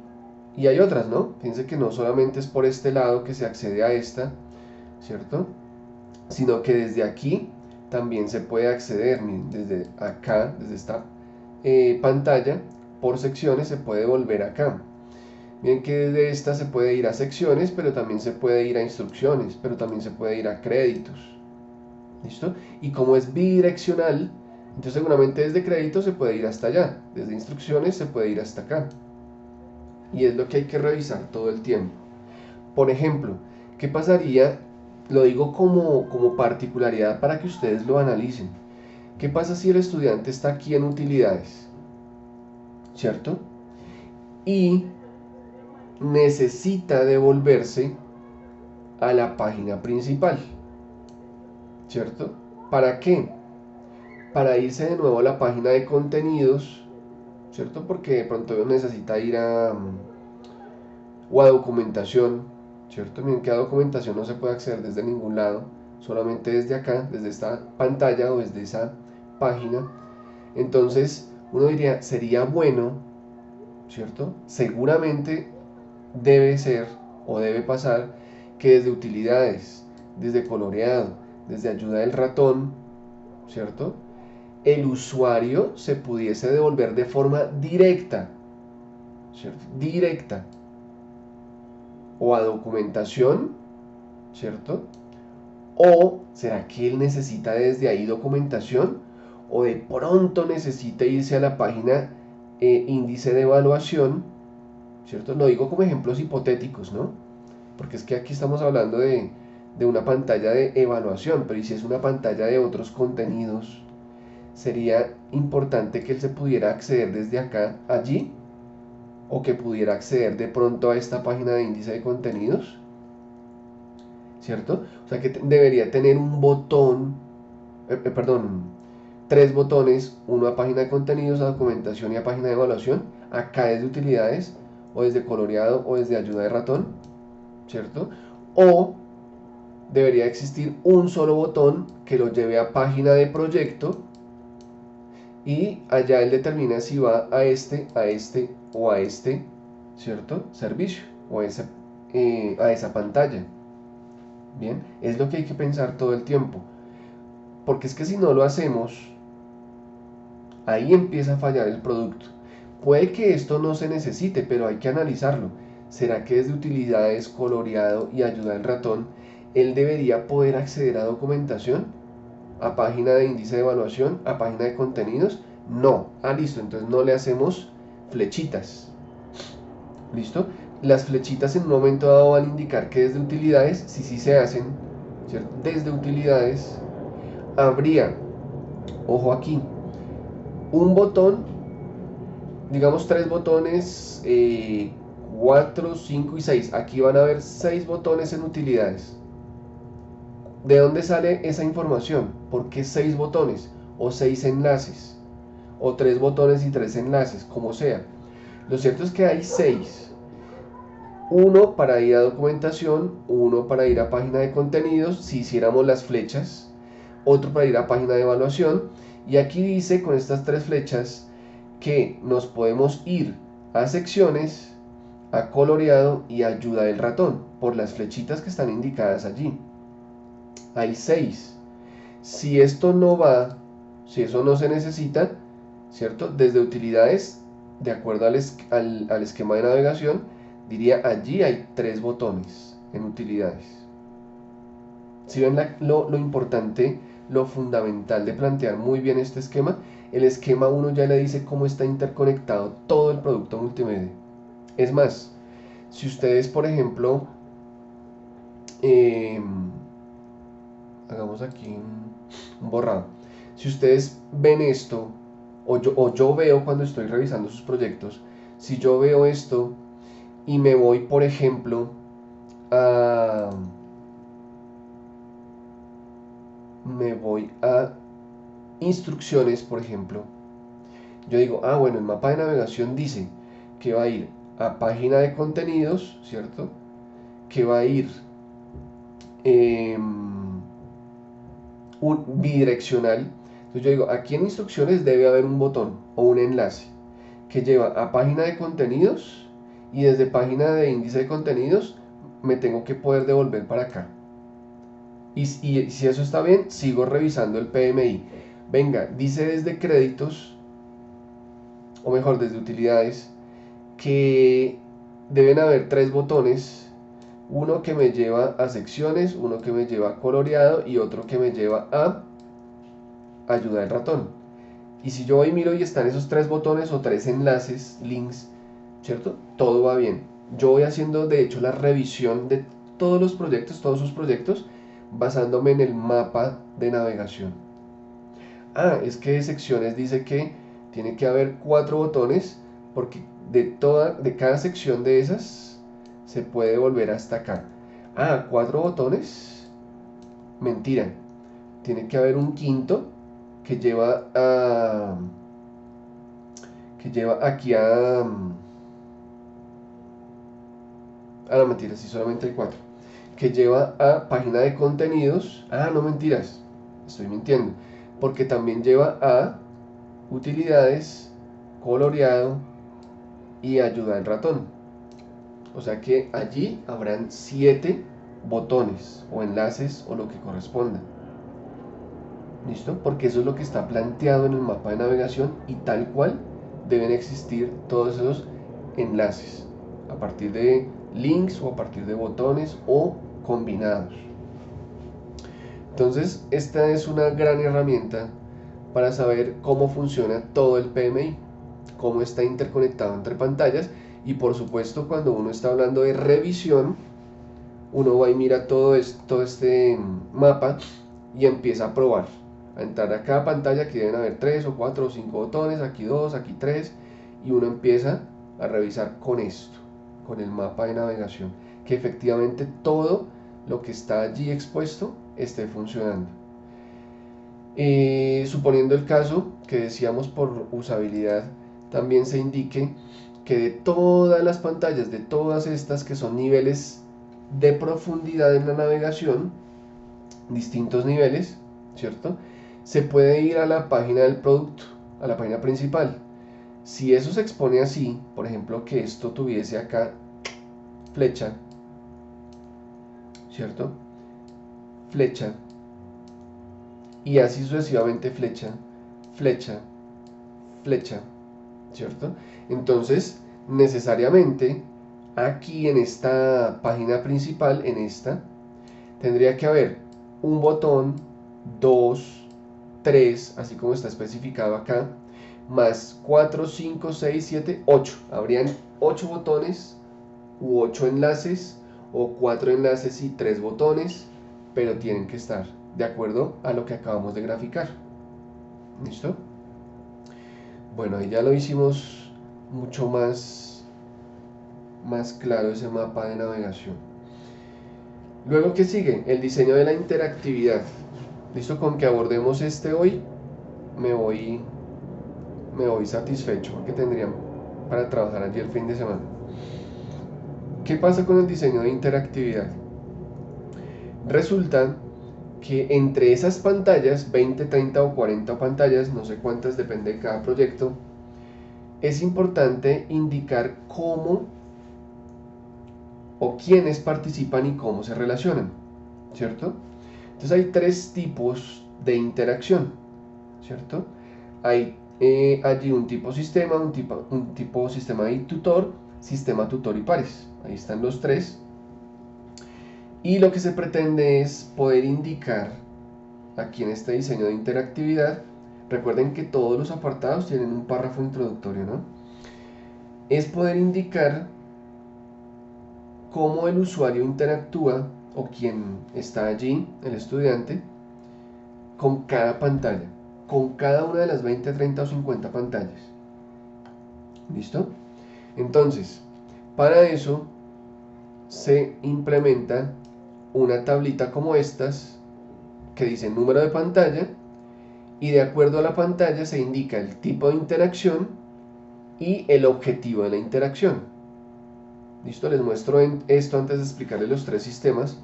hay otras, ¿no? Fíjense que no solamente es por este lado que se accede a esta, ¿cierto? Sino que desde aquí también se puede acceder, miren, desde acá, desde esta pantalla, por secciones se puede volver acá. Miren que desde esta se puede ir a secciones, pero también se puede ir a instrucciones, pero también se puede ir a créditos. ¿Listo? Y como es bidireccional, entonces seguramente desde créditos se puede ir hasta allá, desde instrucciones se puede ir hasta acá. Y es lo que hay que revisar todo el tiempo. Por ejemplo, ¿qué pasaría? Lo digo como particularidad para que ustedes lo analicen. ¿Qué pasa si el estudiante está aquí en utilidades? ¿Cierto? Y necesita devolverse a la página principal, ¿cierto? ¿Para qué? Para irse de nuevo a la página de contenidos, ¿cierto? Porque de pronto necesita ir a documentación, ¿cierto? Miren que a documentación no se puede acceder desde ningún lado, solamente desde acá, desde esta pantalla o desde esa página. Entonces uno diría, sería bueno, ¿cierto? Seguramente debe ser o debe pasar que desde utilidades, desde coloreado, desde ayuda del ratón, ¿cierto? El usuario se pudiese devolver de forma directa, ¿cierto? Directa. O a documentación, ¿cierto? O ¿será que él necesita desde ahí documentación? O de pronto necesita irse a la página índice de evaluación, ¿cierto? Lo digo como ejemplos hipotéticos, ¿no? Porque es que aquí estamos hablando de una pantalla de evaluación, pero ¿y si es una pantalla de otros contenidos? Sería importante que él se pudiera acceder desde acá, allí, o que pudiera acceder de pronto a esta página de índice de contenidos. ¿cierto? O sea que debería tener un botón, tres botones, uno a página de contenidos, a documentación y a página de evaluación, acá desde utilidades, o desde coloreado, o desde ayuda de ratón, ¿cierto? O debería existir un solo botón que lo lleve a página de proyecto y allá él determina si va a este o a este, ¿cierto? Servicio o a esa pantalla. Bien, es lo que hay que pensar todo el tiempo, porque es que si no lo hacemos, ahí empieza a fallar el producto. Puede que esto no se necesite, pero hay que analizarlo. ¿Será que desde utilidades, coloreado y ayuda del ratón, él debería poder acceder a documentación, a página de índice de evaluación, a página de contenidos? No. Ah, listo, entonces no le hacemos flechitas. ¿Listo? Las flechitas en un momento dado van a indicar que desde utilidades, si sí se hacen, ¿cierto? Desde utilidades habría, ojo aquí, un botón, digamos tres botones, 4, 5 y 6. Aquí van a haber 6 botones en utilidades. ¿De dónde sale esa información? ¿Por qué 6 botones? O 6 enlaces. O 3 botones y 3 enlaces, como sea. Lo cierto es que hay 6. Uno para ir a documentación, uno para ir a página de contenidos, si hiciéramos las flechas, otro para ir a página de evaluación, y aquí dice con estas 3 flechas que nos podemos ir a secciones, a coloreado y a ayuda del ratón, por las flechitas que están indicadas allí. Hay 6. Si esto no va, si eso no se necesita, ¿cierto? Desde utilidades, de acuerdo al esquema de navegación, diría allí hay 3 botones en utilidades. Si ven lo importante, lo fundamental de plantear muy bien este esquema, el esquema 1 ya le dice cómo está interconectado todo el producto multimedia. Es más, si ustedes, por ejemplo, hagamos aquí un borrado. Si ustedes ven esto, o yo veo cuando estoy revisando sus proyectos, si yo veo esto y me voy, por ejemplo, a instrucciones, por ejemplo, yo digo, ah, bueno, el mapa de navegación dice que va a ir a página de contenidos, ¿cierto? Que va a ir bidireccional. Entonces yo digo, aquí en instrucciones debe haber un botón o un enlace que lleva a página de contenidos, y desde página de índice de contenidos me tengo que poder devolver para acá. Y si eso está bien, sigo revisando el PMI. Venga, dice desde créditos, o mejor, desde utilidades, que deben haber 3 botones, uno que me lleva a secciones, uno que me lleva a coloreado y otro que me lleva a ayuda del ratón. Y si yo voy y miro y están esos 3 botones o 3 enlaces, links, ¿cierto? Todo va bien. Yo voy haciendo de hecho la revisión de todos los proyectos, todos sus proyectos, basándome en el mapa de navegación. Ah, es que de secciones dice que tiene que haber 4 botones, porque de cada sección de esas se puede volver hasta acá. Ah, 4 botones. Mentira. Tiene que haber un quinto que lleva aquí a no, mentiras, sí, solamente hay 4, que lleva a página de contenidos. Ah, no, mentiras, estoy mintiendo, porque también lleva a utilidades, coloreado y ayuda del ratón. O sea que allí habrán 7 botones o enlaces o lo que corresponda. ¿Listo? Porque eso es lo que está planteado en el mapa de navegación, y tal cual deben existir todos esos enlaces a partir de links o a partir de botones o combinados. Entonces esta es una gran herramienta para saber cómo funciona todo el PMI, cómo está interconectado entre pantallas, y por supuesto cuando uno está hablando de revisión, uno va y mira todo este mapa y empieza a probar, a entrar a cada pantalla. Aquí deben haber 3 o 4 o 5 botones, aquí 2, aquí 3, y uno empieza a revisar con esto, con el mapa de navegación, que efectivamente todo lo que está allí expuesto esté funcionando. Suponiendo el caso que decíamos por usabilidad, también se indique que de todas las pantallas, de todas estas que son niveles de profundidad en la navegación, distintos niveles, ¿cierto? Se puede ir a la página del producto, a la página principal. Si eso se expone así, por ejemplo, que esto tuviese acá flecha, ¿cierto? Flecha, y así sucesivamente flecha, flecha, flecha, ¿cierto? Entonces, necesariamente, aquí en esta página principal, en esta, tendría que haber un botón, 2, 3, así como está especificado acá, más 4, 5, 6, 7, 8. Habrían 8 botones u 8 enlaces, o 4 enlaces y 3 botones, pero tienen que estar de acuerdo a lo que acabamos de graficar. ¿Listo? Bueno, ahí ya lo hicimos mucho más claro ese mapa de navegación. Luego, ¿qué sigue? El diseño de la interactividad. Listo, con que abordemos este hoy, me voy satisfecho, porque tendríamos para trabajar allí el fin de semana. ¿Qué pasa con el diseño de interactividad? Resulta que entre esas pantallas, 20, 30 o 40 pantallas, no sé cuántas, depende de cada proyecto, es importante indicar cómo o quiénes participan y cómo se relacionan, ¿cierto? Entonces hay 3 tipos de interacción, ¿cierto? Hay allí un tipo sistema, un tipo sistema y tutor, sistema tutor y pares. Ahí están los 3. Y lo que se pretende es poder indicar aquí en este diseño de interactividad, recuerden que todos los apartados tienen un párrafo introductorio, ¿no? Es poder indicar cómo el usuario interactúa, o quien está allí, el estudiante, con cada pantalla, con cada una de las 20, 30 o 50 pantallas. ¿Listo? Entonces, para eso se implementa una tablita como estas que dice número de pantalla, y de acuerdo a la pantalla se indica el tipo de interacción y el objetivo de la interacción. Listo, les muestro esto antes de explicarles los 3 sistemas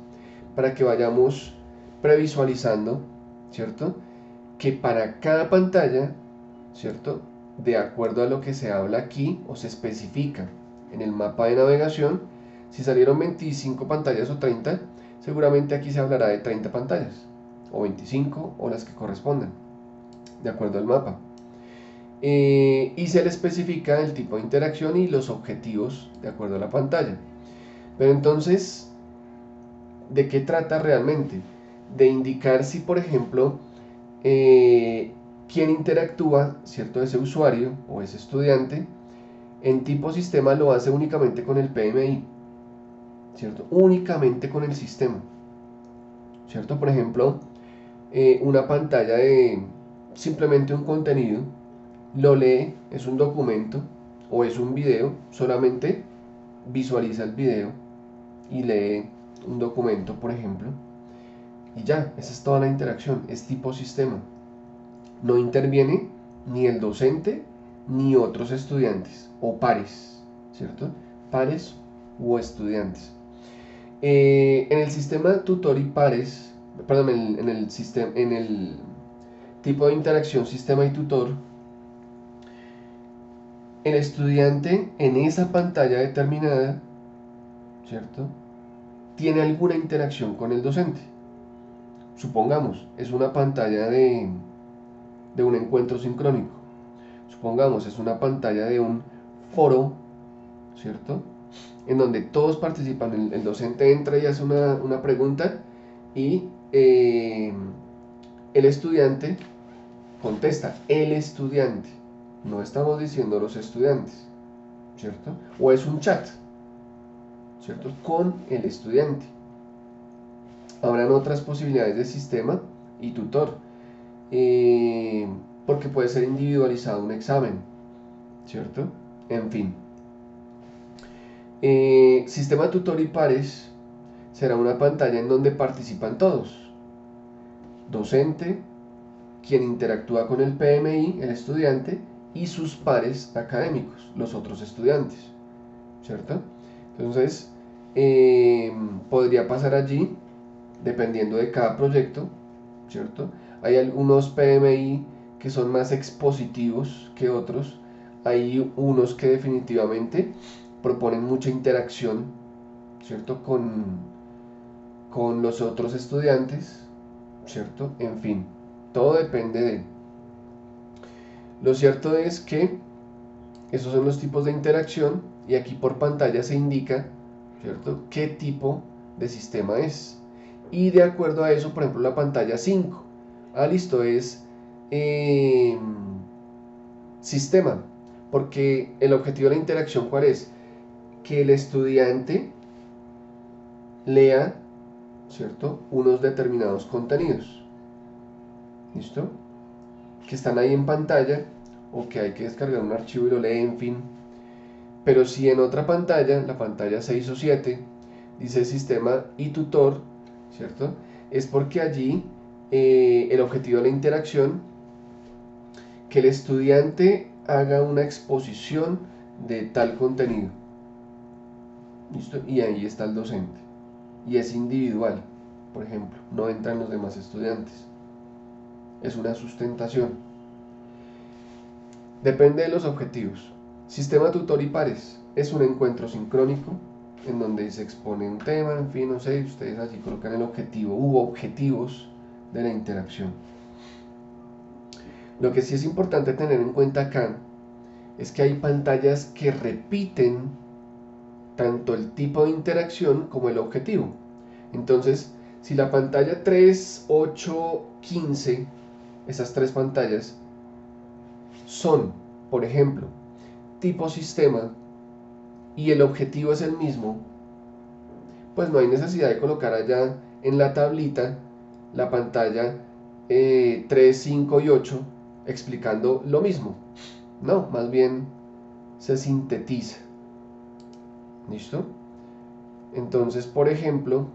para que vayamos previsualizando, ¿cierto? Que para cada pantalla, ¿cierto? De acuerdo a lo que se habla aquí o se especifica en el mapa de navegación, si salieron 25 pantallas o 30, seguramente aquí se hablará de 30 pantallas, o 25, o las que correspondan, de acuerdo al mapa. Y se le especifica el tipo de interacción y los objetivos de acuerdo a la pantalla. Pero entonces, ¿de qué trata realmente? De indicar si, por ejemplo, quién interactúa, ¿cierto? Ese usuario o ese estudiante, en tipo sistema lo hace únicamente con el PMI, ¿cierto? Únicamente con el sistema, ¿cierto? Por ejemplo, una pantalla de simplemente un contenido, lo lee, es un documento o es un video, solamente visualiza el video y lee un documento, por ejemplo, y ya, esa es toda la interacción, es tipo sistema. No interviene ni el docente ni otros estudiantes o pares, ¿cierto? Pares o estudiantes. En el sistema tutor y pares, perdón, en el tipo de interacción sistema y tutor, el estudiante en esa pantalla determinada, ¿cierto?, tiene alguna interacción con el docente. Supongamos, es una pantalla de un encuentro sincrónico. Supongamos, es una pantalla de un foro, ¿cierto?, en donde todos participan. El docente entra y hace una pregunta y el estudiante contesta. El estudiante, no estamos diciendo los estudiantes, ¿cierto? O es un chat, ¿cierto?, con el estudiante. Habrán otras posibilidades de sistema y tutor, porque puede ser individualizado un examen, ¿cierto? En fin. Sistema tutor y pares será una pantalla en donde participan todos. Docente, quien interactúa con el PMI, el estudiante, y sus pares académicos, los otros estudiantes, ¿cierto? Entonces, podría pasar allí, dependiendo de cada proyecto, ¿cierto? Hay algunos PMI que son más expositivos que otros, hay unos que definitivamente proponen mucha interacción, ¿cierto? Con los otros estudiantes, ¿cierto? En fin, todo depende de... Lo cierto es que esos son los tipos de interacción y aquí por pantalla se indica, ¿cierto?, qué tipo de sistema es. Y de acuerdo a eso, por ejemplo, la pantalla 5. Listo, es sistema. Porque el objetivo de la interacción, ¿cuál es? Que el estudiante lea, ¿cierto?, unos determinados contenidos. ¿Listo? Que están ahí en pantalla o que hay que descargar un archivo y lo lee, en fin. Pero si en otra pantalla, la pantalla 6 o 7, dice sistema y tutor, ¿cierto? Es porque allí el objetivo de la interacción, que el estudiante haga una exposición de tal contenido. ¿Listo? Y ahí está el docente. Y es individual, por ejemplo, no entran los demás estudiantes. Es una sustentación. Depende de los objetivos. Sistema tutor y pares es un encuentro sincrónico en donde se expone un tema, en fin, no sé, ustedes allí colocan el objetivo u objetivos de la interacción. Lo que sí es importante tener en cuenta acá es que hay pantallas que repiten tanto el tipo de interacción como el objetivo. Entonces, si la pantalla 3, 8, 15, esas tres pantallas son, por ejemplo, tipo sistema y el objetivo es el mismo, pues no hay necesidad de colocar allá en la tablita la pantalla 3, 5 y 8 explicando lo mismo. No, más bien se sintetiza. ¿Listo? Entonces, por ejemplo,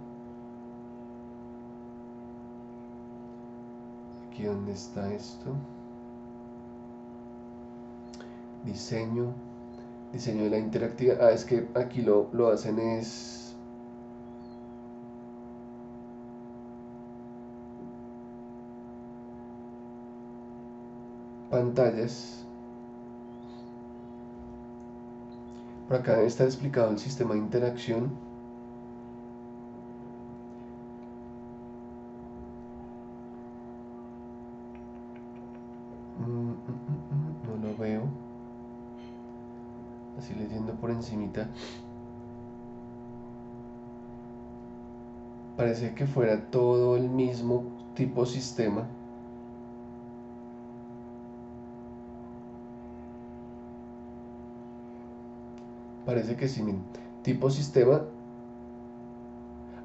aquí donde está esto, diseño de la interactividad. Es que aquí lo hacen es pantallas. Por acá está explicado el sistema de interacción. No lo veo. Así leyendo por encimita. Parece que fuera todo el mismo tipo sistema. Parece que sí, miren. Tipo sistema.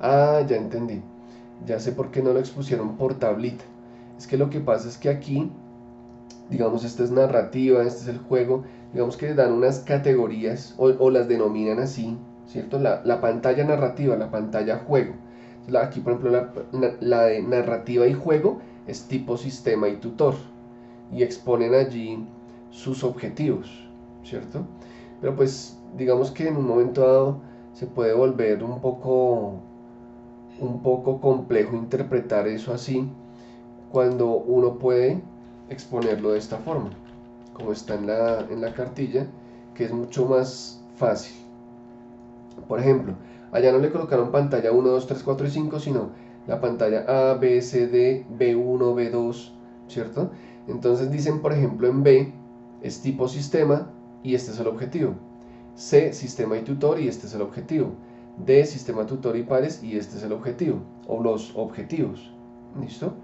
Ya entendí. Ya sé por qué no lo expusieron por tablita. Es que lo que pasa es que aquí, digamos, esta es narrativa, este es el juego, digamos que dan unas categorías o las denominan así, ¿cierto? La pantalla narrativa, la pantalla juego. Aquí, por ejemplo, la de narrativa y juego es tipo sistema y tutor. Y exponen allí sus objetivos, ¿cierto? Pero pues, digamos que en un momento dado se puede volver un poco complejo interpretar eso así cuando uno puede exponerlo de esta forma, como está en la cartilla, que es mucho más fácil. Por ejemplo, allá no le colocaron pantalla 1, 2, 3, 4 y 5, sino la pantalla A, B, C, D, B1, B2, ¿cierto? Entonces dicen, por ejemplo, en B es tipo sistema y este es el objetivo. C, sistema y tutor y este es el objetivo. D, sistema, tutor y pares y este es el objetivo, o los objetivos. ¿Listo?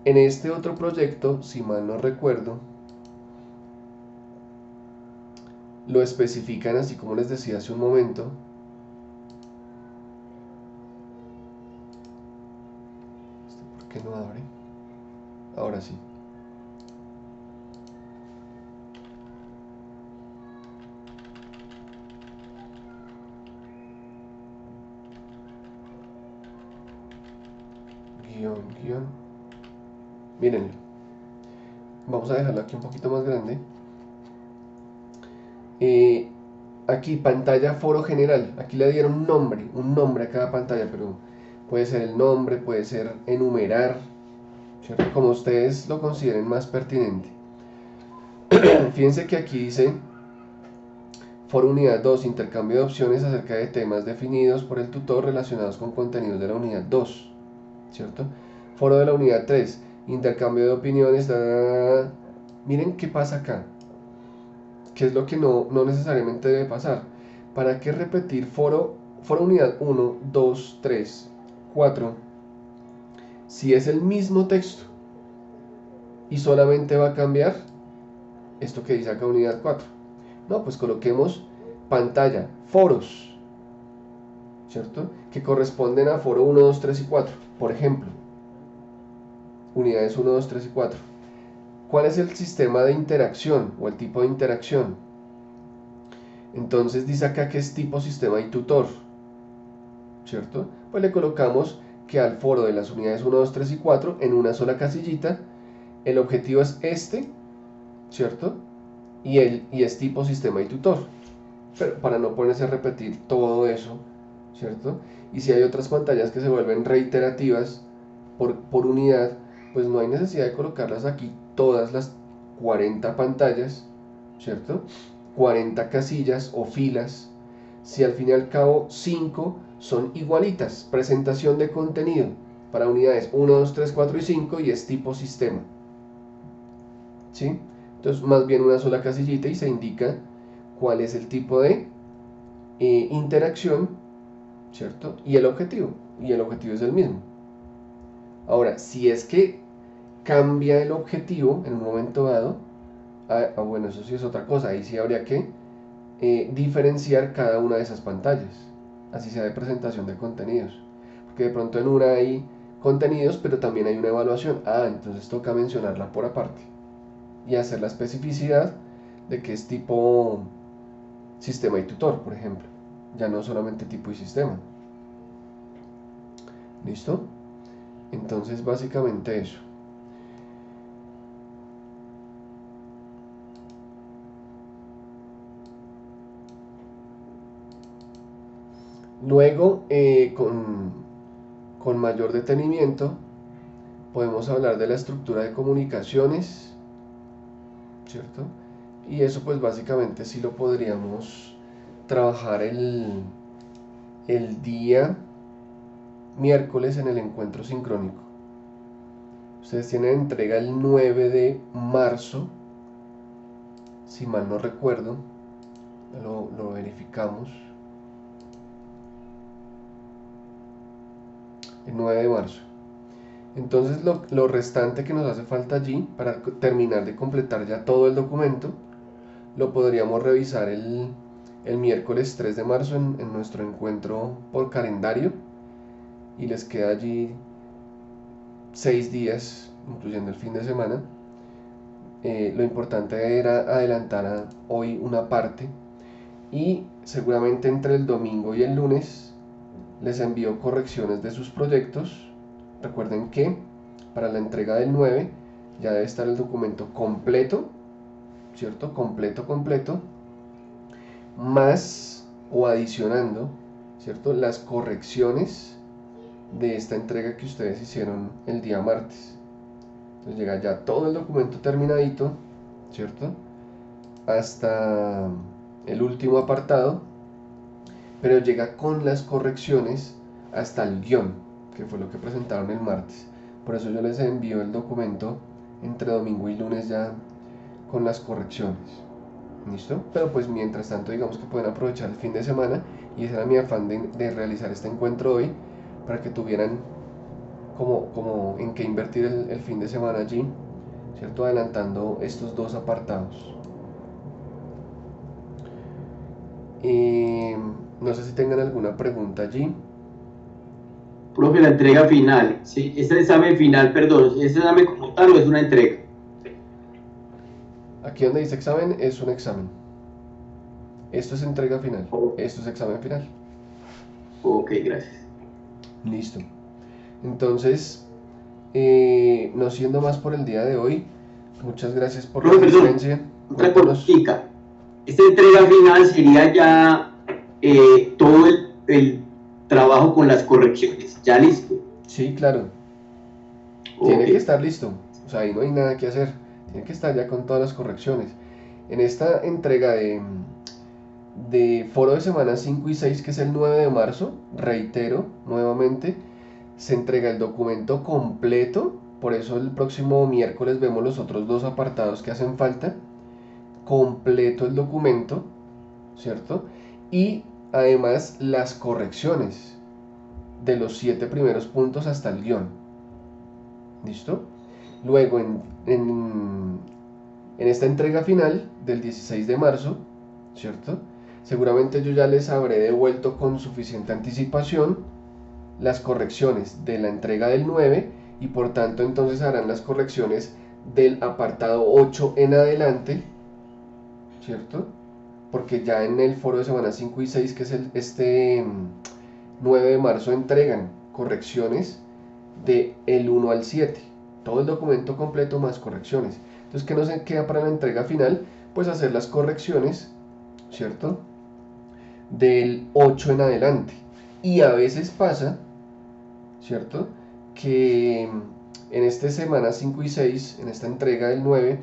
En este otro proyecto, si mal no recuerdo, lo especifican así como les decía hace un momento. ¿Por qué no abre? Ahora sí. guión. Mírenlo. Vamos a dejarlo aquí un poquito más grande. Aquí pantalla foro general. Aquí le dieron un nombre a cada pantalla, pero puede ser el nombre, puede ser enumerar, ¿cierto? Como ustedes lo consideren más pertinente. Fíjense que aquí dice foro unidad 2, intercambio de opciones acerca de temas definidos por el tutor relacionados con contenidos de la unidad 2, ¿cierto? Foro de la unidad 3, intercambio de opiniones. Miren qué pasa acá, qué es lo que no necesariamente debe pasar. ¿Para qué repetir foro unidad 1, 2, 3, 4 si es el mismo texto y solamente va a cambiar esto que dice acá unidad 4? No, pues coloquemos pantalla, foros, ¿cierto? Que corresponden a foro 1, 2, 3 y 4, por ejemplo. Unidades 1, 2, 3 y 4. ¿Cuál es el sistema de interacción o el tipo de interacción? Entonces dice acá que es tipo sistema y tutor, ¿cierto? Pues le colocamos que al foro de las unidades 1, 2, 3 y 4 en una sola casillita, el objetivo es este, ¿cierto? Y es tipo sistema y tutor, pero para no ponerse a repetir todo eso, ¿cierto? Y si hay otras pantallas que se vuelven reiterativas por unidad, pues no hay necesidad de colocarlas aquí todas las 40 pantallas, ¿cierto? 40 casillas o filas, si al fin y al cabo 5 son igualitas, presentación de contenido para unidades 1, 2, 3, 4 y 5 y es tipo sistema, ¿sí? Entonces más bien una sola casillita y se indica cuál es el tipo de interacción, ¿cierto? Y el objetivo es el mismo. Ahora, si es que cambia el objetivo en un momento dado, bueno, eso sí es otra cosa, ahí sí habría que diferenciar cada una de esas pantallas, así sea de presentación de contenidos, porque de pronto en una hay contenidos, pero también hay una evaluación, entonces toca mencionarla por aparte y hacer la especificidad de que es tipo sistema y tutor, por ejemplo, ya no solamente tipo y sistema. ¿Listo? Entonces básicamente eso. Luego, con mayor detenimiento, podemos hablar de la estructura de comunicaciones, ¿cierto? Y eso pues básicamente sí lo podríamos trabajar el día miércoles en el encuentro sincrónico. Ustedes tienen entrega el 9 de marzo, si mal no recuerdo, lo verificamos. El 9 de marzo. Entonces lo restante que nos hace falta allí para terminar de completar ya todo el documento lo podríamos revisar el miércoles 3 de marzo en nuestro encuentro por calendario y les queda allí 6 días incluyendo el fin de semana. Lo importante era adelantar hoy una parte y seguramente entre el domingo y el lunes les envío correcciones de sus proyectos. Recuerden que para la entrega del 9 ya debe estar el documento completo, ¿cierto? Completo, más o adicionando, ¿cierto? Las correcciones de esta entrega que ustedes hicieron el día martes. Entonces llega ya todo el documento terminadito, ¿cierto? Hasta el último apartado, pero llega con las correcciones hasta el guión, que fue lo que presentaron el martes. Por eso yo les envío el documento entre domingo y lunes ya con las correcciones. ¿Listo? Pero pues mientras tanto digamos que pueden aprovechar el fin de semana y ese era mi afán de realizar este encuentro hoy para que tuvieran como en qué invertir el fin de semana allí, ¿cierto? Adelantando estos dos apartados. No sé si tengan alguna pregunta allí. Profe, la entrega final, ¿sí? Este examen final, perdón, ¿este examen como tal o es una entrega? Aquí donde dice examen es un examen. Esto es entrega final. Esto es examen final. Ok, gracias. Listo. Entonces, no siendo más por el día de hoy, muchas gracias por la Profe, perdón, asistencia. otra Cuéntanos. cortica. Esta entrega final sería ya todo el trabajo con las correcciones, ya listo. Sí, claro. Tiene Ok. que estar listo. O sea, ahí no hay nada que hacer. Tiene que estar ya con todas las correcciones. En esta entrega de foro de semana 5 y 6, que es el 9 de marzo, reitero nuevamente, se entrega el documento completo. Por eso el próximo miércoles vemos los otros dos apartados que hacen falta. Completo el documento, ¿cierto? Y además las correcciones de los 7 primeros puntos hasta el guión. ¿Listo? Luego en esta entrega final del 16 de marzo, ¿cierto? Seguramente yo ya les habré devuelto con suficiente anticipación las correcciones de la entrega del 9 y por tanto entonces harán las correcciones del apartado 8 en adelante, ¿cierto? Porque ya en el foro de semana 5 y 6, que es este 9 de marzo, entregan correcciones de el 1 al 7, todo el documento completo más correcciones. Entonces, ¿qué nos queda para la entrega final? Pues hacer las correcciones, ¿cierto? Del 8 en adelante. Y a veces pasa, ¿cierto? Que en esta semana 5 y 6, en esta entrega del 9,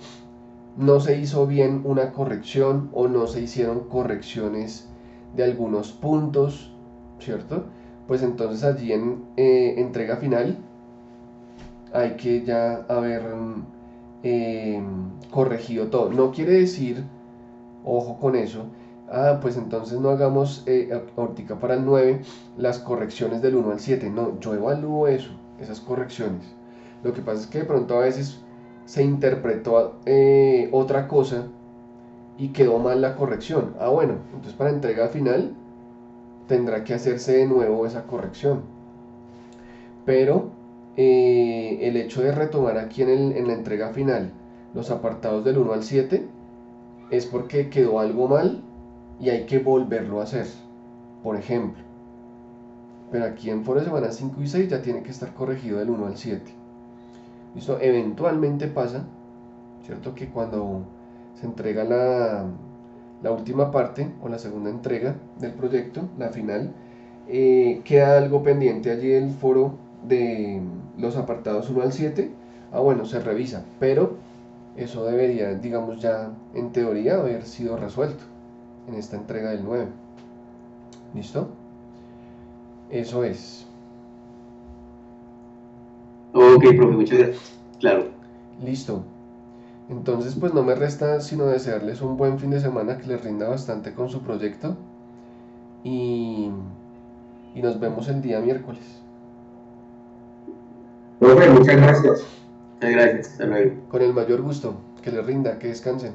no se hizo bien una corrección o no se hicieron correcciones de algunos puntos, ¿cierto? Pues entonces allí en entrega final hay que ya haber corregido todo. No quiere decir, ojo con eso, pues entonces no hagamos ahorita para el 9 las correcciones del 1 al 7. No, yo evalúo eso, esas correcciones. Lo que pasa es que de pronto a veces se interpretó otra cosa y quedó mal la corrección. Bueno, entonces para entrega final tendrá que hacerse de nuevo esa corrección. Pero el hecho de retomar aquí en la entrega final los apartados del 1 al 7 es porque quedó algo mal y hay que volverlo a hacer, por ejemplo. Pero aquí en foro de semana 5 y 6 ya tiene que estar corregido del 1 al 7. ¿Listo? Eventualmente pasa, ¿cierto? Que cuando se entrega la última parte o la segunda entrega del proyecto, la final, queda algo pendiente allí del foro de los apartados 1 al 7. Bueno, se revisa, pero eso debería, digamos, ya en teoría haber sido resuelto en esta entrega del 9. ¿Listo? Eso es. Ok, profe, muchas gracias. Claro. Listo. Entonces, pues no me resta sino desearles un buen fin de semana, que les rinda bastante con su proyecto y nos vemos el día miércoles. Profe, muchas gracias. Muchas gracias. Hasta luego. Con el mayor gusto, que les rinda, que descansen.